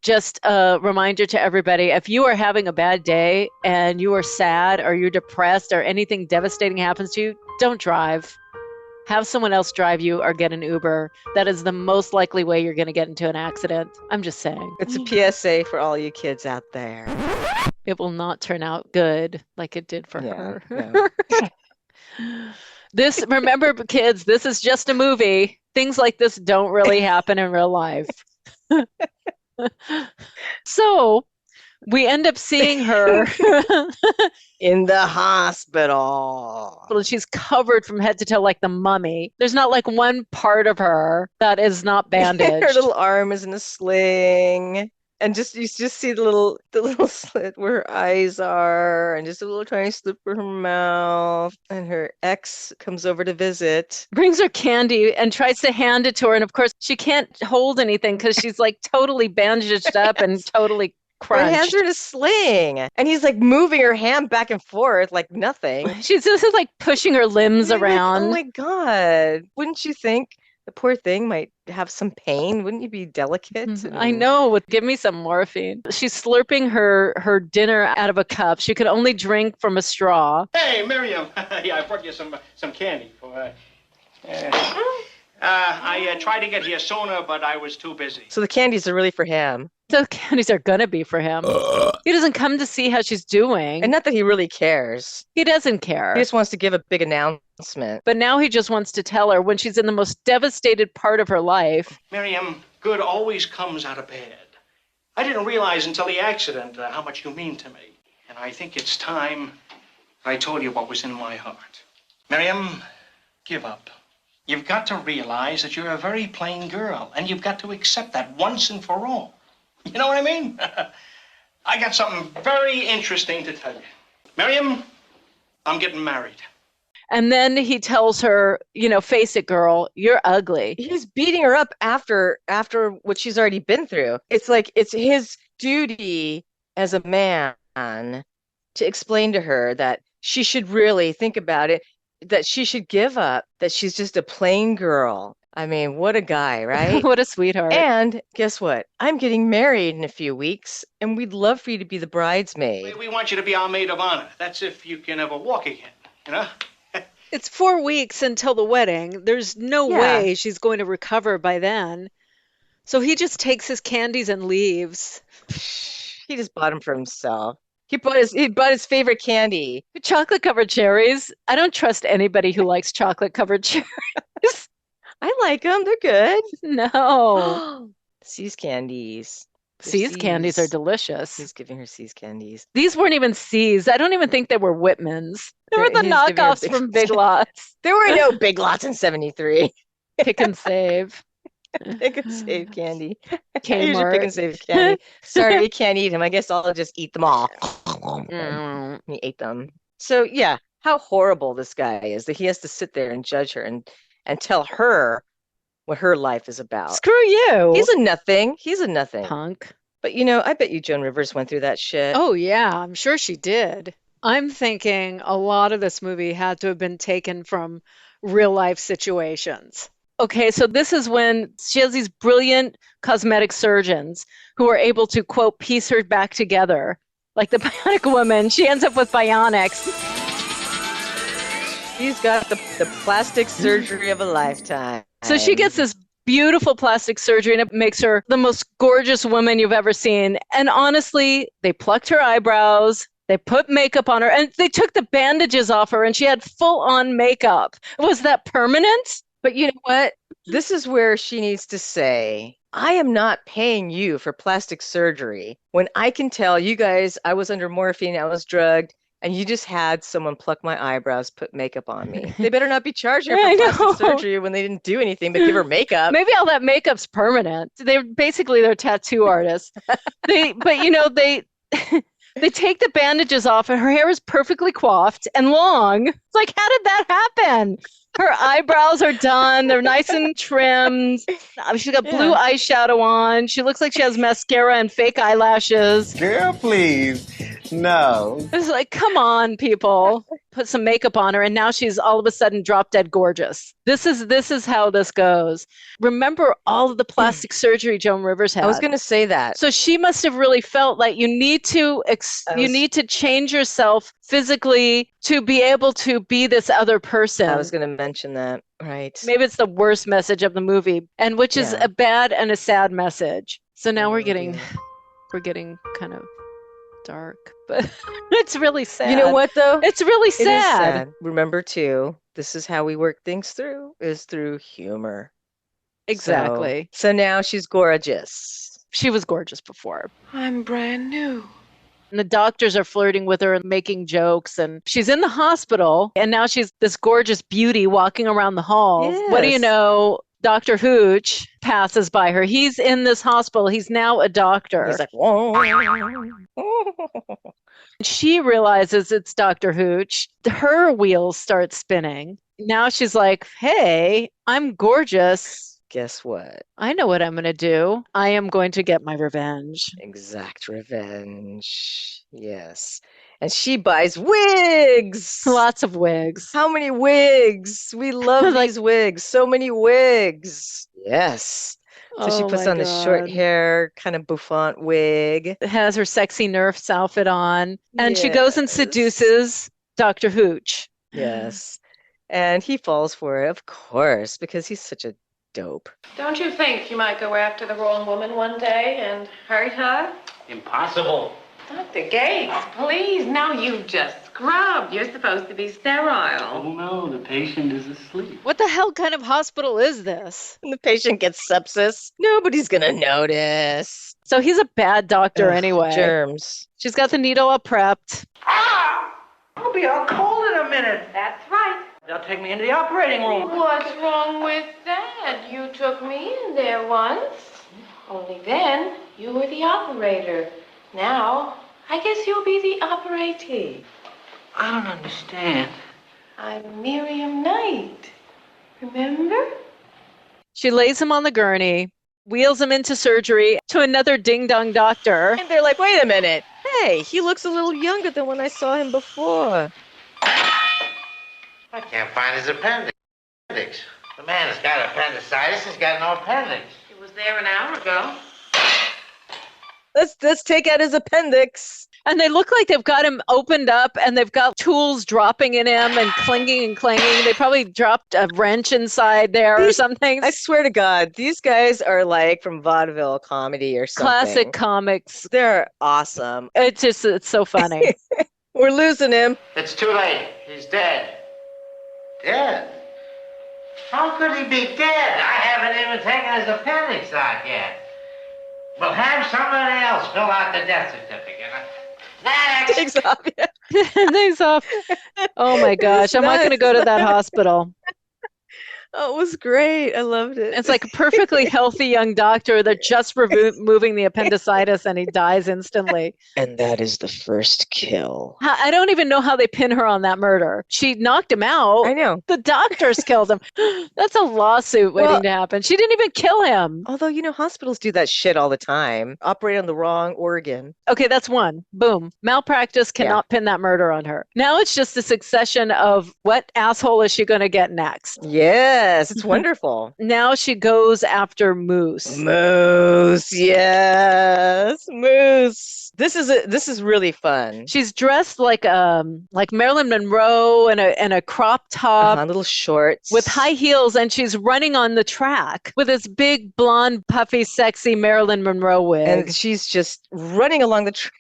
Just a reminder to everybody, if you are having a bad day and you are sad or you're depressed or anything devastating happens to you, don't drive. Have someone else drive you or get an Uber. That is the most likely way you're going to get into an accident. I'm just saying. It's a PSA for all you kids out there. It will not turn out good like it did for her. Yeah. Remember, kids, this is just a movie. Things like this don't really happen in real life. So we end up seeing her in the hospital. She's covered from head to toe like the mummy. There's not like one part of her that is not bandaged. Her little arm is in a sling. And you just see the little slit where her eyes are, and just a little tiny slip for her mouth. And her ex comes over to visit, brings her candy, and tries to hand it to her. And of course, she can't hold anything because she's like totally bandaged up and totally crunched. Her hands are in a sling, and he's like moving her hand back and forth like nothing. She's just like pushing her limbs around. Oh my God! Wouldn't you think? The poor thing might have some pain. Wouldn't you be delicate? I know. Give me some morphine. She's slurping her dinner out of a cup. She could only drink from a straw. Hey, Miriam. Yeah, I brought you some candy. I tried to get here sooner, but I was too busy. So the candies are really for him. The candies are gonna be for him. He doesn't come to see how she's doing. And not that he really cares. He doesn't care. He just wants to give a big announcement. But now he just wants to tell her when she's in the most devastated part of her life. Miriam, good always comes out of bad. I didn't realize until the accident how much you mean to me. And I think it's time I told you what was in my heart. Miriam, give up. You've got to realize that you're a very plain girl, and you've got to accept that once and for all. You know what I mean? I got something very interesting to tell you. Miriam, I'm getting married. And then he tells her, face it, girl, you're ugly. He's beating her up after what she's already been through. It's like it's his duty as a man to explain to her that she should really think about it, that she should give up, that she's just a plain girl. I mean, what a guy, right? What a sweetheart. And guess what? I'm getting married in a few weeks, and we'd love for you to be the bridesmaid. We want you to be our maid of honor. That's if you can ever walk again, you know? It's 4 weeks until the wedding. There's no way she's going to recover by then. So he just takes his candies and leaves. He just bought them for himself. He bought his favorite candy. Chocolate covered cherries. I don't trust anybody who likes chocolate covered cherries. I like them. They're good. No. C's candies. C's candies are delicious. He's giving her C's candies. These weren't even C's. I don't even think they were Whitman's. They were the knockoffs from Big Lots. There were no Big Lots in 73. Pick and save. Pick and save candy. Kmart. Here's your pick and save candy. Sorry, we can't eat them. I guess I'll just eat them all. He ate them. So yeah, how horrible this guy is that he has to sit there and judge her and tell her what her life is about. Screw you. He's a nothing. He's a nothing. Punk. But I bet you Joan Rivers went through that shit. Oh yeah, I'm sure she did. I'm thinking a lot of this movie had to have been taken from real life situations. Okay, so this is when she has these brilliant cosmetic surgeons who are able to, quote, piece her back together. Like the Bionic Woman, she ends up with bionics. She's got the plastic surgery of a lifetime. So she gets this beautiful plastic surgery, and it makes her the most gorgeous woman you've ever seen. And honestly, they plucked her eyebrows, they put makeup on her, and they took the bandages off her, and she had full-on makeup. Was that permanent? But you know what? This is where she needs to say, I am not paying you for plastic surgery when I can tell you guys I was under morphine, I was drugged, And you just had someone pluck my eyebrows, put makeup on me. They better not be charging her I for know. plastic surgery when they didn't do anything but give her makeup. Maybe all that makeup's permanent. They're tattoo artists. They take the bandages off and her hair is perfectly coiffed and long. It's like, how did that happen? Her eyebrows are done. They're nice and trimmed. She's got blue eyeshadow on. She looks like she has mascara and fake eyelashes. Girl, please. No. It's like, come on, people. Put some makeup on her, and now she's all of a sudden drop dead gorgeous. This is how this goes. Remember all of the plastic surgery Joan Rivers had. I was going to say that. So she must have really felt like you need to change yourself physically to be able to be this other person. I was going to mention that. Right. Maybe it's the worst message of the movie, and which is a bad and a sad message. So now we're getting kind of dark, but it's really sad. You know what, though? It's really It is sad. sad. Remember, too, this is how we work things through, is through humor. Exactly. So now she's gorgeous. She was gorgeous before. I'm brand new. And the doctors are flirting with her and making jokes, and she's in the hospital, and now she's this gorgeous beauty walking around the halls. Yes. What do you know? Dr. Hooch passes by her. He's in this hospital. He's now a doctor. He's like, whoa. She realizes it's Dr. Hooch. Her wheels start spinning. Now she's like, hey, I'm gorgeous. Guess what? I know what I'm going to do. I am going to get my revenge. Exact revenge. Yes. And she buys wigs. Lots of wigs. How many wigs? We love these wigs. So many wigs. Yes. So she puts on this short hair, kind of bouffant wig. Has her sexy nurse outfit on. And she goes and seduces Dr. Hooch. Yes. And he falls for it, of course, because he's such a dope. Don't you think you might go after the wrong woman one day and hurt her? Impossible. Dr. Gates, please. Now you've just scrubbed. You're supposed to be sterile. Oh, no, the patient is asleep. What the hell kind of hospital is this? And the patient gets sepsis. Nobody's going to notice. So he's a bad doctor anyway. Germs. She's got the needle all prepped. I'll be all cold in a minute. That's right. They'll take me into the operating room. What's wrong with that? You took me in there once. Only then, you were the operator. Now, I guess you'll be the operatee. I don't understand. I'm Miriam Knight. Remember? She lays him on the gurney, wheels him into surgery to another ding-dong doctor. And they're like, wait a minute. Hey, he looks a little younger than when I saw him before. I can't find his appendix. The man has got appendicitis. He's got no appendix. It was there an hour ago. Let's take out his appendix. And they look like they've got him opened up and they've got tools dropping in him and clinging and clanging. They probably dropped a wrench inside there or something. I swear to God, these guys are like from vaudeville comedy or something. Classic comics. They're awesome. It's so funny. We're losing him. It's too late. He's dead. Dead? How could he be dead? I haven't even taken his appendix out yet. Well, have somebody else fill out the death certificate. Next! Takes off. Thanks off. Oh my gosh, I'm not going to go to that hospital. Oh, it was great. I loved it. It's like a perfectly healthy young doctor. They're just removing the appendicitis and he dies instantly. And that is the first kill. I don't even know how they pin her on that murder. She knocked him out. I know. The doctors killed him. That's a lawsuit waiting to happen. She didn't even kill him. Although, hospitals do that shit all the time. Operate on the wrong organ. Okay, that's one. Boom. Malpractice cannot pin that murder on her. Now it's just a succession of what asshole is she going to get next? Yes, it's wonderful. Now she goes after Moose. Moose, yes, Moose. This is really fun. She's dressed like Marilyn Monroe in a crop top, little shorts with high heels, and she's running on the track with this big blonde, puffy, sexy Marilyn Monroe wig. And she's just running along the track.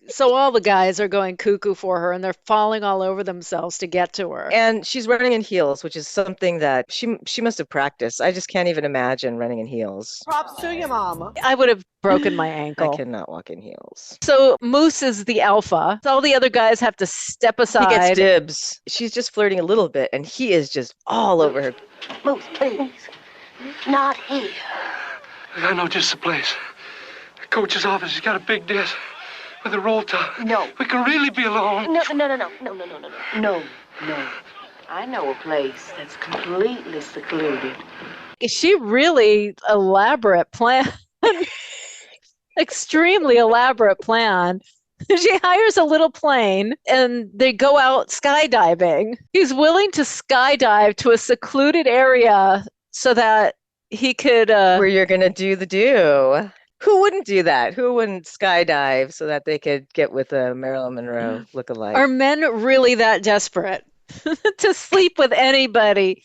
So all the guys are going cuckoo for her and they're falling all over themselves to get to her. And she's running in heels, which is something that she must have practiced. I just can't even imagine running in heels. Props to your mama. I would have broken my ankle. I cannot walk in heels. So Moose is the alpha. So all the other guys have to step aside. He gets dibs. She's just flirting a little bit, and he is just all over her. Moose, please. Not here. I know just the place. The coach's office. He's got a big desk with a roll top. No. We can really be alone. No. I know a place that's completely secluded. She really elaborate plan. Extremely elaborate plan. She hires a little plane and they go out skydiving. He's willing to skydive to a secluded area so that he could where you're gonna do the do. Who wouldn't do that? Who wouldn't skydive so that they could get with a Marilyn Monroe lookalike? Are men really that desperate to sleep with anybody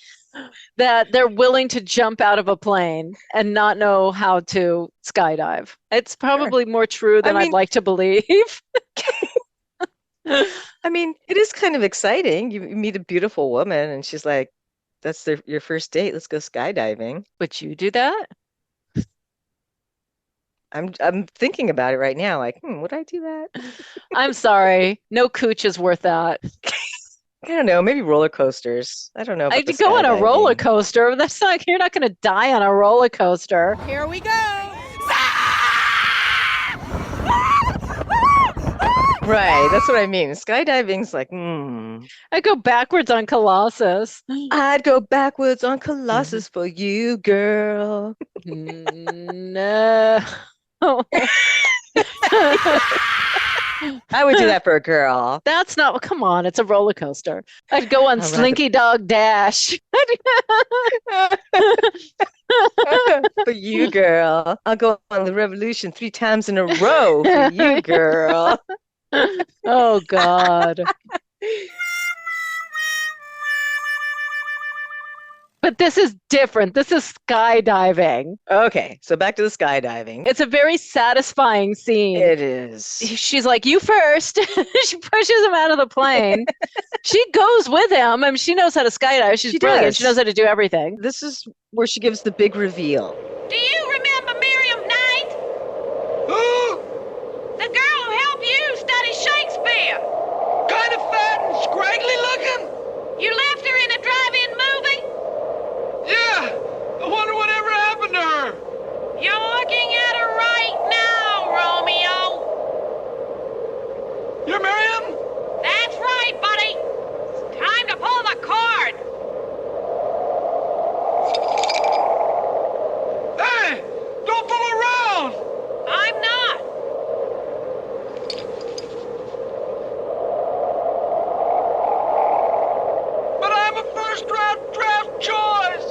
that they're willing to jump out of a plane and not know how to skydive? It's probably more true than I'd like to believe. I mean, it is kind of exciting. You meet a beautiful woman and she's like, that's your first date. Let's go skydiving. Would you do that? I'm thinking about it right now. Like, would I do that? I'm sorry. No cooch is worth that. I don't know. Maybe roller coasters. I don't know. I'd go on a roller coaster. That's not. You're not going to die on a roller coaster. Here we go. Right. That's what I mean. Skydiving's like, I'd go backwards on Colossus. I'd go backwards on Colossus for you, girl. No. I would do that for a girl. That's not. Come on, it's a roller coaster. I'd go on Slinky Dog Dash. For you, girl. I'll go on the Revolution 3 times in a row for you, girl. Oh, God. But this is different. This is skydiving. Okay, so back to the skydiving. It's a very satisfying scene. It is. She's like, you first. She pushes him out of the plane. She goes with him. I mean, she knows how to skydive. She's brilliant. Does. She knows how to do everything. This is where she gives the big reveal. Do you remember Miriam Knight? Who? The girl who helped you study Shakespeare. Kind of fat and scraggly looking? You left her in a drive-in movie? Yeah. I wonder whatever happened to her. You're looking at her right now, Romeo. You're Miriam? That's right, buddy. It's time to pull the cord. Hey, don't fool around. I'm not. But I'm a first draft choice.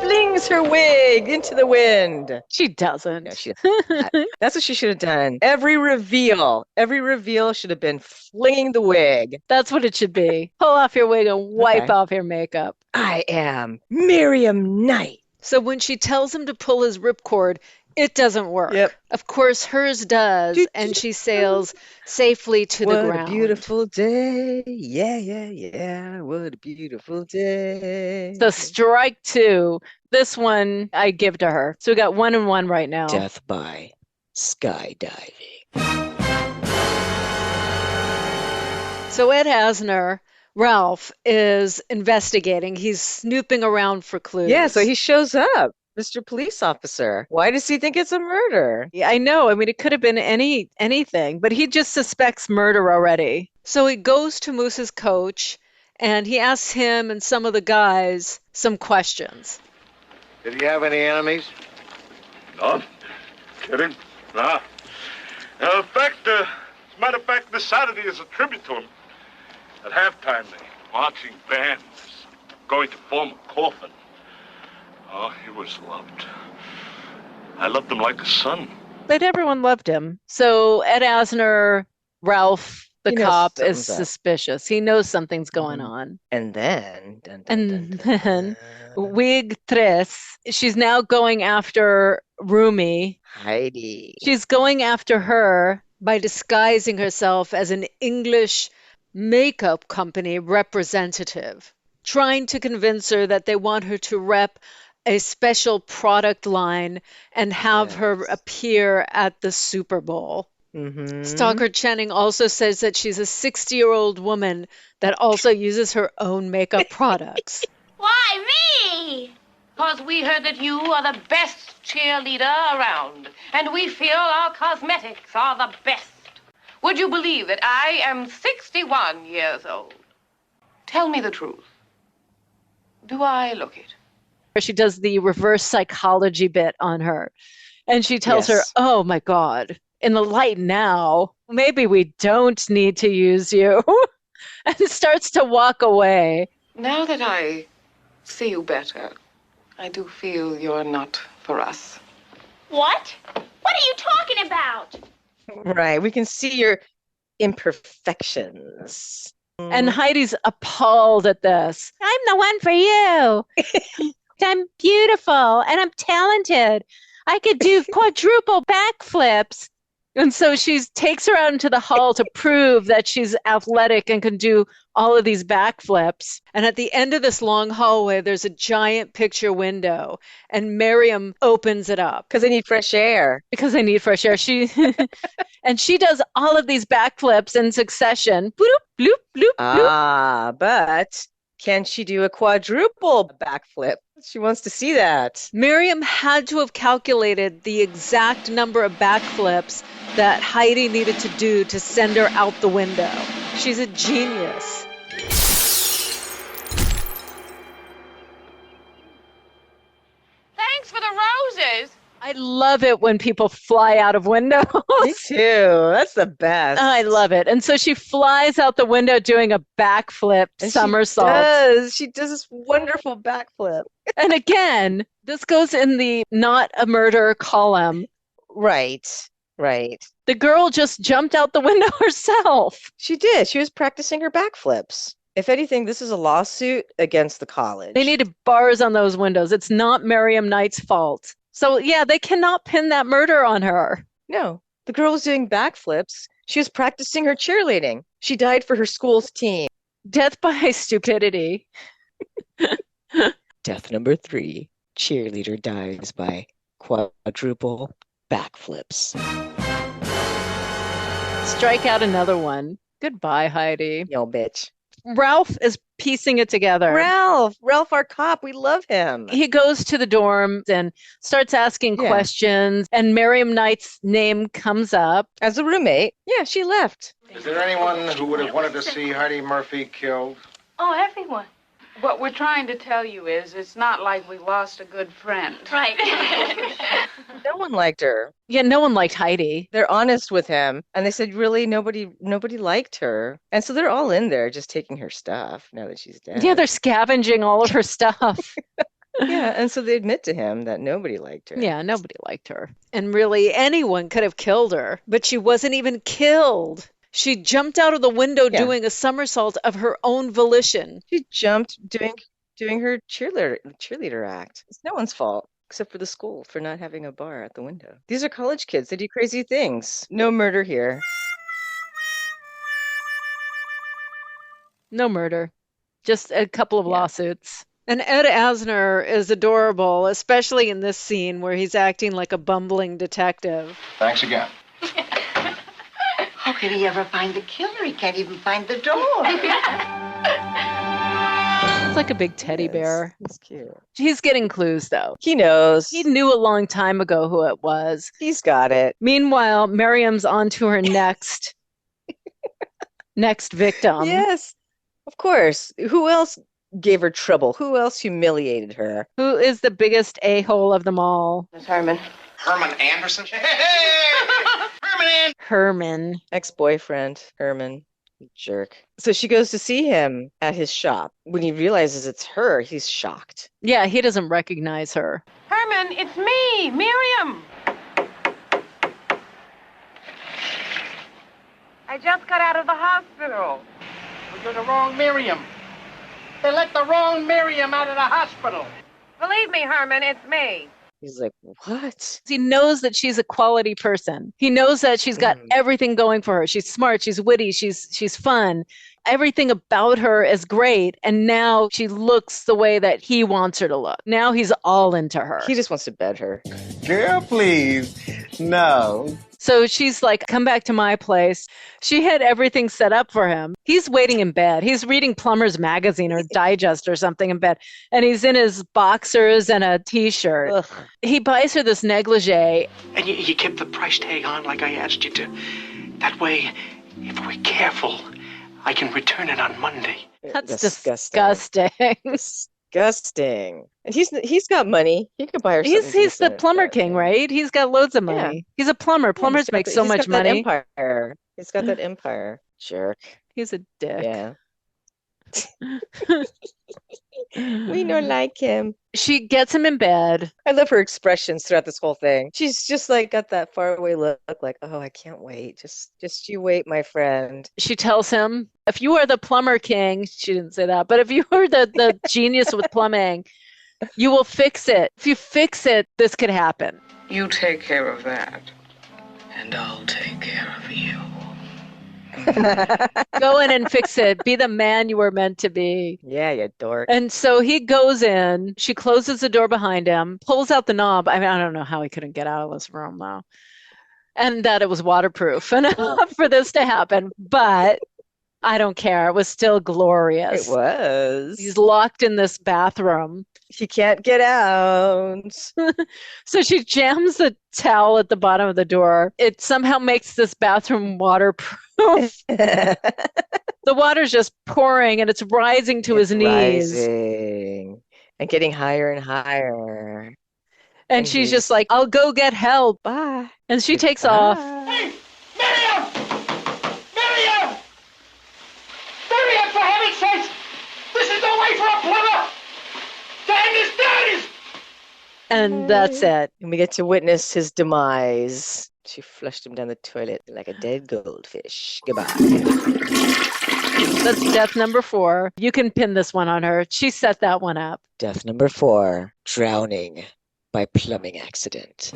Flings her wig into the wind. She doesn't. No, that's what she should have done. Every reveal should have been flinging the wig. That's what it should be. Pull off your wig and wipe off your makeup. I am Miriam Knight. So when she tells him to pull his ripcord, it doesn't work. Yep. Of course, hers does, and she sails safely to the ground. What a beautiful day. Yeah. What a beautiful day. So strike 2. This one I give to her. So we got 1 and 1 right now. Death by skydiving. So Ed Asner, Ralph, is investigating. He's snooping around for clues. Yeah, so he shows up. Mr. Police Officer. Why does he think it's a murder? Yeah, I know. I mean, it could have been anything, but he just suspects murder already. So he goes to Moose's coach, and he asks him and some of the guys some questions. Did he have any enemies? No. Kidding? Nah. In fact, as a matter of fact, this Saturday is a tribute to him. At halftime, the marching band is going to form a coffin. Oh, he was loved. I loved him like a son. But everyone loved him. So Ed Asner, Ralph, the cop, is suspicious. He knows something's going on. And then... Wig tres. She's now going after Rumi. Heidi. She's going after her by disguising herself as an English makeup company representative, trying to convince her that they want her to rep a special product line and have her appear at the Super Bowl. Stockard Channing also says that she's a 60-year-old woman that also uses her own makeup products. Why me? Because we heard that you are the best cheerleader around, and we feel our cosmetics are the best. Would you believe that I am 61 years old? Tell me the truth. Do I look it? She does the reverse psychology bit on her, and she tells her, oh my God, in the light now, maybe we don't need to use you, and starts to walk away. Now that I see you better, I do feel you're not for us. What? What are you talking about? Right. We can see your imperfections. And Heidi's appalled at this. I'm the one for you. I'm beautiful and I'm talented. I could do quadruple backflips. And so she takes her out into the hall to prove that she's athletic and can do all of these backflips. And at the end of this long hallway, there's a giant picture window. And Miriam opens it up. Because they need fresh air. Because they need fresh air. And she does all of these backflips in succession. Bloop, bloop, bloop, bloop. But can she do a quadruple backflip? She wants to see that. Miriam had to have calculated the exact number of backflips that Heidi needed to do to send her out the window. She's a genius. Thanks for the roses. I love it when people fly out of windows. Me too. That's the best. I love it. And so she flies out the window doing a backflip somersault. She does this wonderful backflip. And again, this goes in the not a murder column. Right. The girl just jumped out the window herself. She did. She was practicing her backflips. If anything, this is a lawsuit against the college. They needed bars on those windows. It's not Miriam Knight's fault. So, yeah, they cannot pin that murder on her. No, the girl was doing backflips. She was practicing her cheerleading. She died for her school's team. Death by stupidity. Death number 3. Cheerleader dies by quadruple backflips. Strike out another one. Goodbye, Heidi. Yo, bitch. Ralph is piecing it together. Ralph, our cop. We love him. He goes to the dorm and starts asking questions, and Miriam Knight's name comes up. As a roommate. Yeah, she left. Is there anyone who would have wanted to see Heidi Murphy killed? Oh, everyone. What we're trying to tell you is it's not like we lost a good friend. Right. No one liked her. Yeah, no one liked Heidi. They're honest with him. And they said, really, nobody liked her. And so they're all in there just taking her stuff now that she's dead. Yeah, they're scavenging all of her stuff. Yeah, and so they admit to him that nobody liked her. Yeah, nobody liked her. And really, anyone could have killed her, but she wasn't even killed. She jumped out of the window doing a somersault of her own volition. She jumped doing her cheerleader act. It's no one's fault, except for the school for not having a bar at the window. These are college kids. They do crazy things. No murder here. No murder. Just a couple of lawsuits. And Ed Asner is adorable, especially in this scene where he's acting like a bumbling detective. Thanks again. How can he ever find the killer? He can't even find the door. It's like a big teddy bear. It's cute. He's getting clues, though. He knows. He knew a long time ago who it was. He's got it. Meanwhile, Miriam's on to her next victim. Yes, of course. Who else gave her trouble? Who else humiliated her? Who is the biggest a-hole of them all? Miss Herman. Herman Anderson? Herman. Ex-boyfriend, Herman. Jerk. So she goes to see him at his shop. When he realizes it's her, he's shocked. Yeah, he doesn't recognize her. Herman, it's me, Miriam. I just got out of the hospital. Well, you're the wrong Miriam. They let the wrong Miriam out of the hospital. Believe me, Herman, it's me. He's like, what? He knows that she's a quality person. He knows that she's got everything going for her. She's smart, she's witty, she's fun. Everything about her is great. And now she looks the way that he wants her to look. Now he's all into her. He just wants to bed her. Girl, please. No. So she's like, come back to my place. She had everything set up for him. He's waiting in bed. He's reading Plumber's Magazine or Digest or something in bed. And he's in his boxers and a t-shirt. Ugh. He buys her this negligee. And you kept the price tag on like I asked you to. That way, if we're careful, I can return it on Monday. That's disgusting. Disgusting. And he's got money. He could buy her something. He's the plumber king, right? He's got loads of money. Yeah. He's a plumber. Plumbers make so much money. Empire. He's got that empire. Jerk. He's a dick. Yeah. We don't like him. She gets him in bed. I love her expressions throughout this whole thing. She's just like got that faraway look, like, oh, I can't wait. Just you wait, my friend. She tells him, if you are the plumber king, she didn't say that, but if you are the genius with plumbing, you will fix it. If you fix it, this could happen. You take care of that, and I'll take care of you. Go in and fix it. Be the man you were meant to be. Yeah, you dork. And so he goes in. She closes the door behind him, pulls out the knob. I mean, I don't know how he couldn't get out of this room, though. And that it was waterproof enough for this to happen. But I don't care. It was still glorious. It was. He's locked in this bathroom. He can't get out. So she jams the towel at the bottom of the door. It somehow makes this bathroom waterproof. The water's just pouring and it's rising to his knees. Rising and getting higher and higher. And she's just like, I'll go get help. Bye. And she takes off. Hey, Miriam! Miriam! Miriam, for heaven's sake! This is no way for a plumber! Damn this daddies! And that's it. And we get to witness his demise. She flushed him down the toilet like a dead goldfish. Goodbye. That's death number 4. You can pin this one on her. She set that one up. Death number 4, drowning by plumbing accident.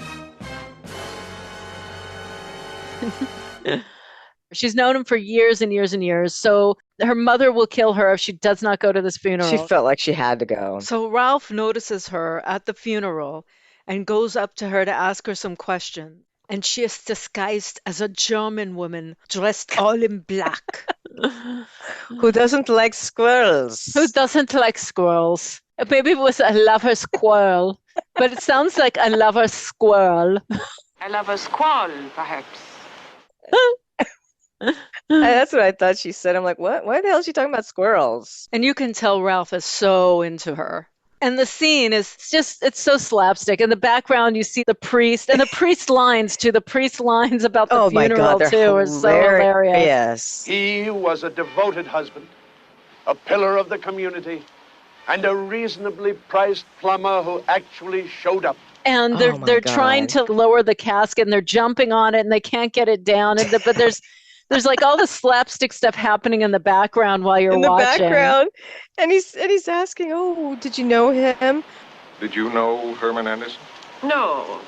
She's known him for years and years and years. So her mother will kill her if she does not go to this funeral. She felt like she had to go. So Ralph notices her at the funeral and goes up to her to ask her some questions. And she is disguised as a German woman dressed all in black. Who doesn't like squirrels? Who doesn't like squirrels? Maybe it was a lover squirrel, but it sounds like a lover squirrel. I love a squall, perhaps. That's what I thought she said. I'm like, what? Why the hell is she talking about squirrels? And you can tell Ralph is so into her. And the scene is just, it's so slapstick. In the background, you see the priest, and the priest lines, too. The priest lines about the funeral, too, are so hilarious. Yes. He was a devoted husband, a pillar of the community, and a reasonably priced plumber who actually showed up. And they're trying to lower the casket, and they're jumping on it, and they can't get it down. But there's like all the slapstick stuff happening in the background while you're watching. In the background, and he's asking, "Oh, did you know him?" Did you know Herman Anderson? No.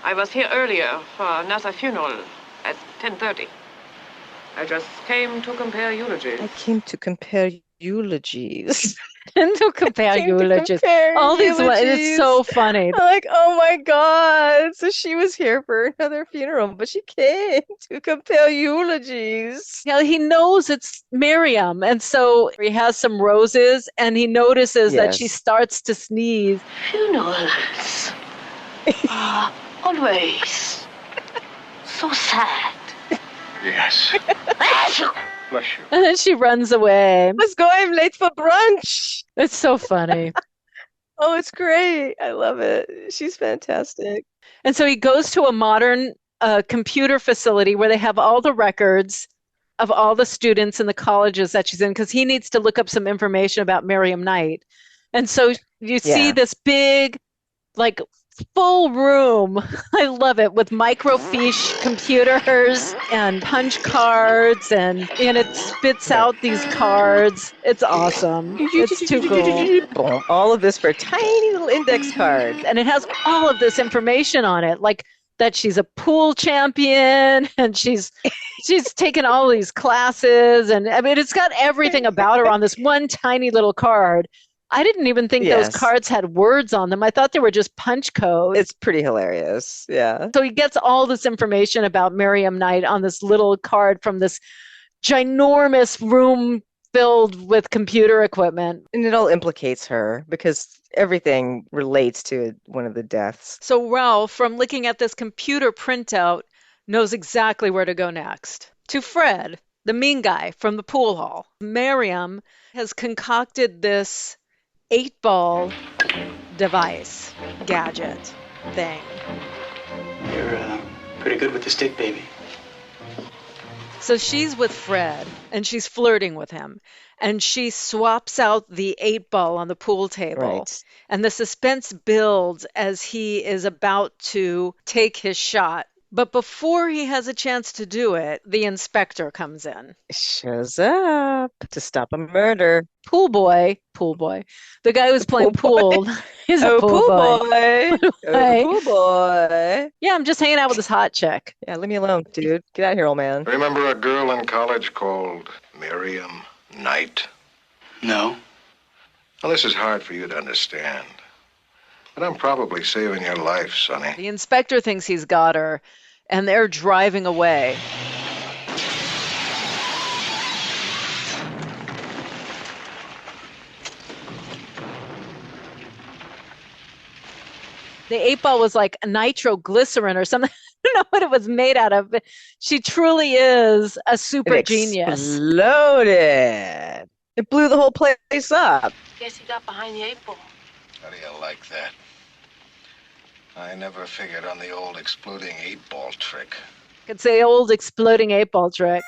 I was here earlier for another funeral at 10:30. I just came to compare eulogies. I came to compare eulogies. To compare eulogies. All these ones, it's so funny. I'm like, oh my God. So she was here for another funeral, but she came to compare eulogies. Yeah, he knows it's Miriam. And so he has some roses and he notices that she starts to sneeze. Funerals are always so sad. Yes. Bless you. And then she runs away. Let's go, I'm late for brunch. It's so funny. Oh, it's great. I love it. She's fantastic. And so he goes to a modern computer facility where they have all the records of all the students in the colleges that she's in, because he needs to look up some information about Miriam Knight. And so you see this big, like full room. I love it, with microfiche computers and punch cards, and it spits out these cards. It's awesome. It's too cool. Boom. All of this for a tiny little index card. And it has all of this information on it, like that she's a pool champion and she's taken all these classes, and I mean it's got everything about her on this one tiny little card. I didn't even think those cards had words on them. I thought they were just punch codes. It's pretty hilarious. Yeah. So he gets all this information about Miriam Knight on this little card from this ginormous room filled with computer equipment. And it all implicates her because everything relates to one of the deaths. So Ralph, from looking at this computer printout, knows exactly where to go next. To Fred, the mean guy from the pool hall. Miriam has concocted this 8-ball device, gadget thing. You're pretty good with the stick, baby. So she's with Fred, and she's flirting with him. And she swaps out the 8-ball on the pool table. Right. And the suspense builds as he is about to take his shot. But before he has a chance to do it, the inspector comes in. Shows up to stop a murder. Pool boy. The guy who's playing pool. He's a pool boy. Pool boy. Yeah, I'm just hanging out with this hot chick. Yeah, leave me alone, dude. Get out of here, old man. Remember a girl in college called Miriam Knight? No. Well, this is hard for you to understand. But I'm probably saving your life, Sonny. The inspector thinks he's got her, and they're driving away. The 8-ball was like nitroglycerin or something. I don't know what it was made out of, but she truly is a super genius. Exploded. It blew the whole place up. Guess he got behind the 8-ball. How do you like that? I never figured on the old exploding 8-ball trick. It's the old exploding 8-ball trick.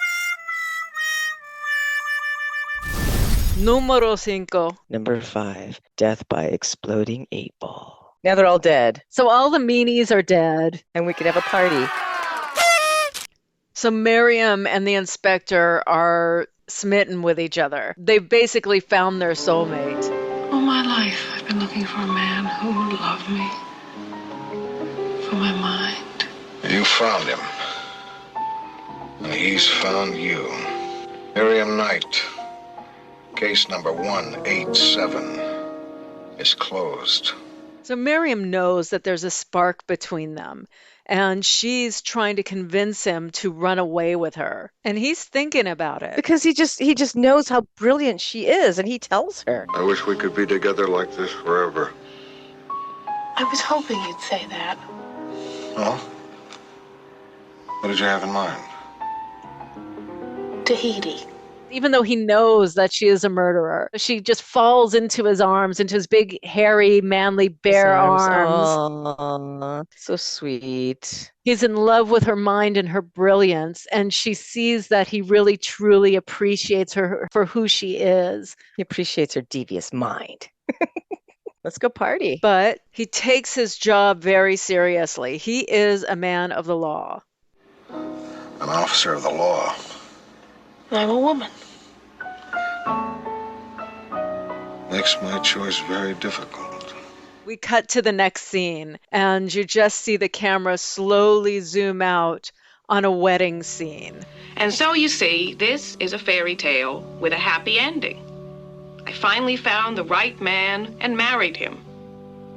Número 5. Number 5, death by exploding 8-ball. Now they're all dead. So all the meanies are dead. And we can have a party. So Miriam and the inspector are smitten with each other. They've basically found their soulmate. All my life, I've been looking for a man who would love me. For my mind. You found him. And he's found you. Miriam Knight. Case number 187 is closed. So Miriam knows that there's a spark between them, and she's trying to convince him to run away with her. And he's thinking about it. Because he just knows how brilliant she is, and he tells her. I wish we could be together like this forever. I was hoping you'd say that. Well, what did you have in mind? Tahiti. Even though he knows that she is a murderer, she just falls into his arms, into his big, hairy, manly, bare arms. Aww, so sweet. He's in love with her mind and her brilliance, and she sees that he really, truly appreciates her for who she is. He appreciates her devious mind. Let's go party. But he takes his job very seriously. He is a man of the law. An officer of the law. I'm a woman. Makes my choice very difficult. We cut to the next scene, and you just see the camera slowly zoom out on a wedding scene. And so you see, this is a fairy tale with a happy ending. I finally found the right man and married him.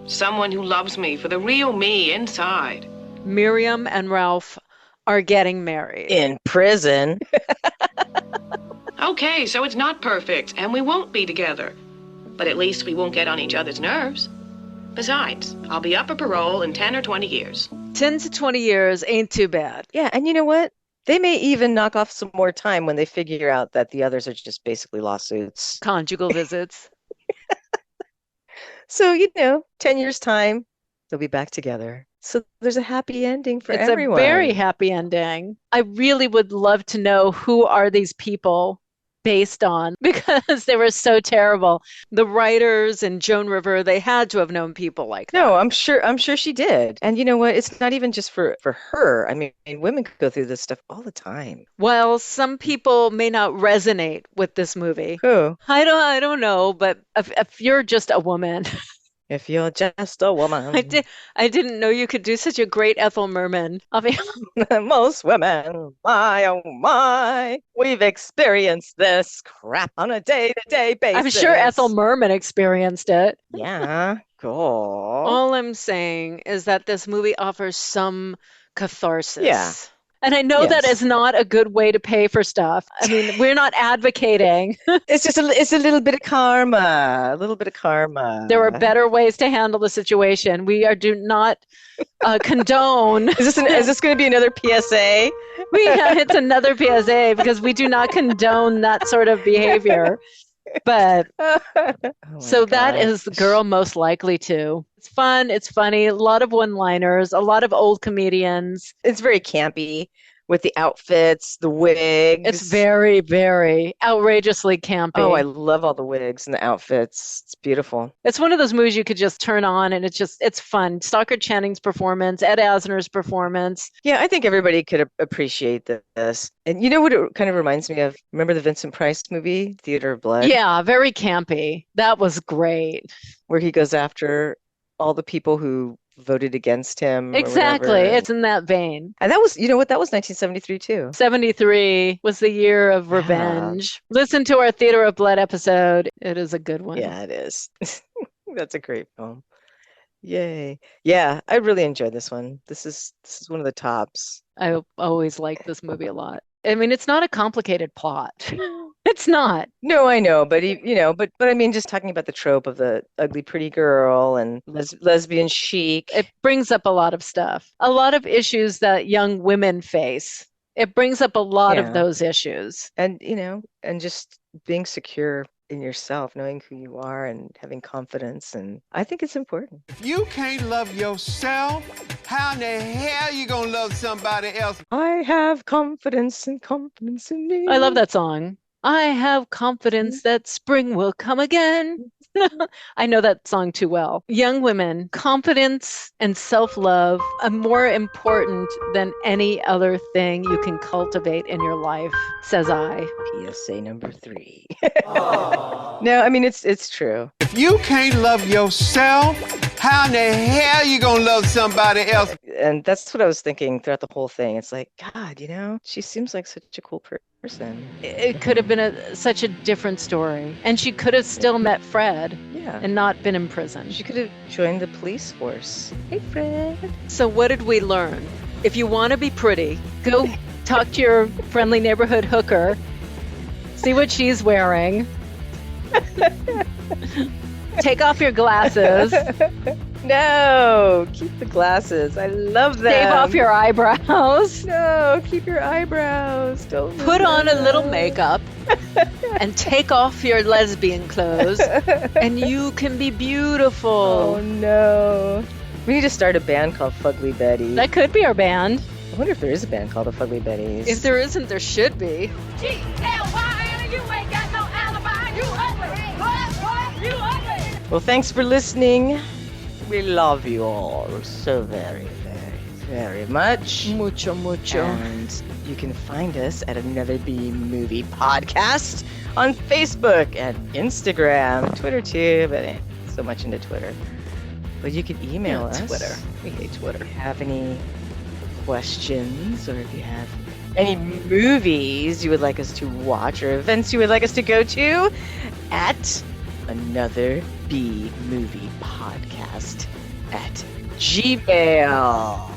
Someone who loves me for the real me inside. Miriam and Ralph are getting married. In prison. Okay, so it's not perfect, and we won't be together. But at least we won't get on each other's nerves. Besides, I'll be up for parole in 10 or 20 years. 10 to 20 years ain't too bad. Yeah, and you know what? They may even knock off some more time when they figure out that the others are just basically lawsuits. Conjugal visits. So, 10 years' time, they'll be back together. So there's a happy ending for it's everyone. It's a very happy ending. I really would love to know who are these people based on because they were so terrible. The writers and Joan Rivers, they had to have known people like that. No, I'm sure she did. And you know what? It's not even just for her. I mean, women go through this stuff all the time. Well, some people may not resonate with this movie. Who? I don't know, but if you're just a woman. If you're just a woman. I didn't know you could do such a great Ethel Merman. I mean, most women, my oh my, we've experienced this crap on a day-to-day basis. I'm sure Ethel Merman experienced it. Yeah, cool. All I'm saying is that this movie offers some catharsis. Yeah. And I know that is not a good way to pay for stuff. I mean, we're not advocating. It's just it's a little bit of karma. A little bit of karma. There are better ways to handle the situation. We do not condone. Is this going to be another PSA? It's another PSA because we do not condone that sort of behavior. But that is the girl most likely to. It's fun. It's funny. A lot of one-liners. A lot of old comedians. It's very campy with the outfits, the wigs. It's very, very outrageously campy. Oh, I love all the wigs and the outfits. It's beautiful. It's one of those movies you could just turn on and it's fun. Stockard Channing's performance, Ed Asner's performance. Yeah, I think everybody could appreciate this. And you know what it kind of reminds me of? Remember the Vincent Price movie, Theater of Blood? Yeah, very campy. That was great. Where he goes after all the people who voted against him. Exactly. It's in that vein. And that was, you know what, that was 1973 too. 73 was the year of revenge. Listen to our Theater of Blood episode. It is a good one. Yeah, it is. That's a great film. Yay. Yeah, I really enjoyed this one. This is one of the tops. I always liked this movie a lot. I mean, it's not a complicated plot. It's not. No, I know, but but I mean, just talking about the trope of the ugly pretty girl and lesbian chic. It brings up a lot of stuff, a lot of issues that young women face. It brings up a lot of those issues. And, and just being secure in yourself, knowing who you are and having confidence. And I think it's important. If you can't love yourself, how in the hell you gonna love somebody else? I have confidence in me. I love that song. I have confidence that spring will come again. I know that song too well. Young women, confidence and self-love are more important than any other thing you can cultivate in your life, says I. PSA number 3. No, I mean, it's true. If you can't love yourself, how in the hell you gonna love somebody else? And that's what I was thinking throughout the whole thing. It's like, God, she seems like such a cool person. It could have been such a different story. And she could have still met Fred and not been in prison. She could have joined the police force. Hey, Fred. So what did we learn? If you want to be pretty, go talk to your friendly neighborhood hooker. See what she's wearing. Take off your glasses. No, keep the glasses. I love them. Shave off your eyebrows. No, keep your eyebrows. Don't put on a little makeup and take off your lesbian clothes and you can be beautiful. Oh no. We need to start a band called Fugly Betty. That could be our band. I wonder if there is a band called the Fugly Betties. If there isn't, there should be. G-L-Y-N, you ain't got no alibi. You ugly. What? You ugly. Well, thanks for listening. We love you all so very, very, very much. Mucho, mucho. And you can find us at Another B Movie Podcast on Facebook and Instagram, Twitter too, but so much into Twitter. But you can email us. Twitter. We hate Twitter. If you have any questions or if you have any movies you would like us to watch or events you would like us to go to at Another B Movie Podcast at Gmail.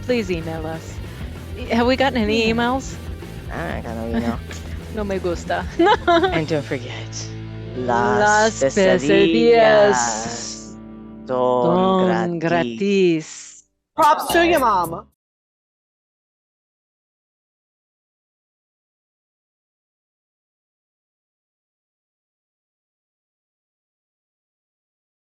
Please email us. Have we gotten any emails? I got no email. No me gusta. And don't forget, Las Pesadillas Son Gratis. Props to your mama.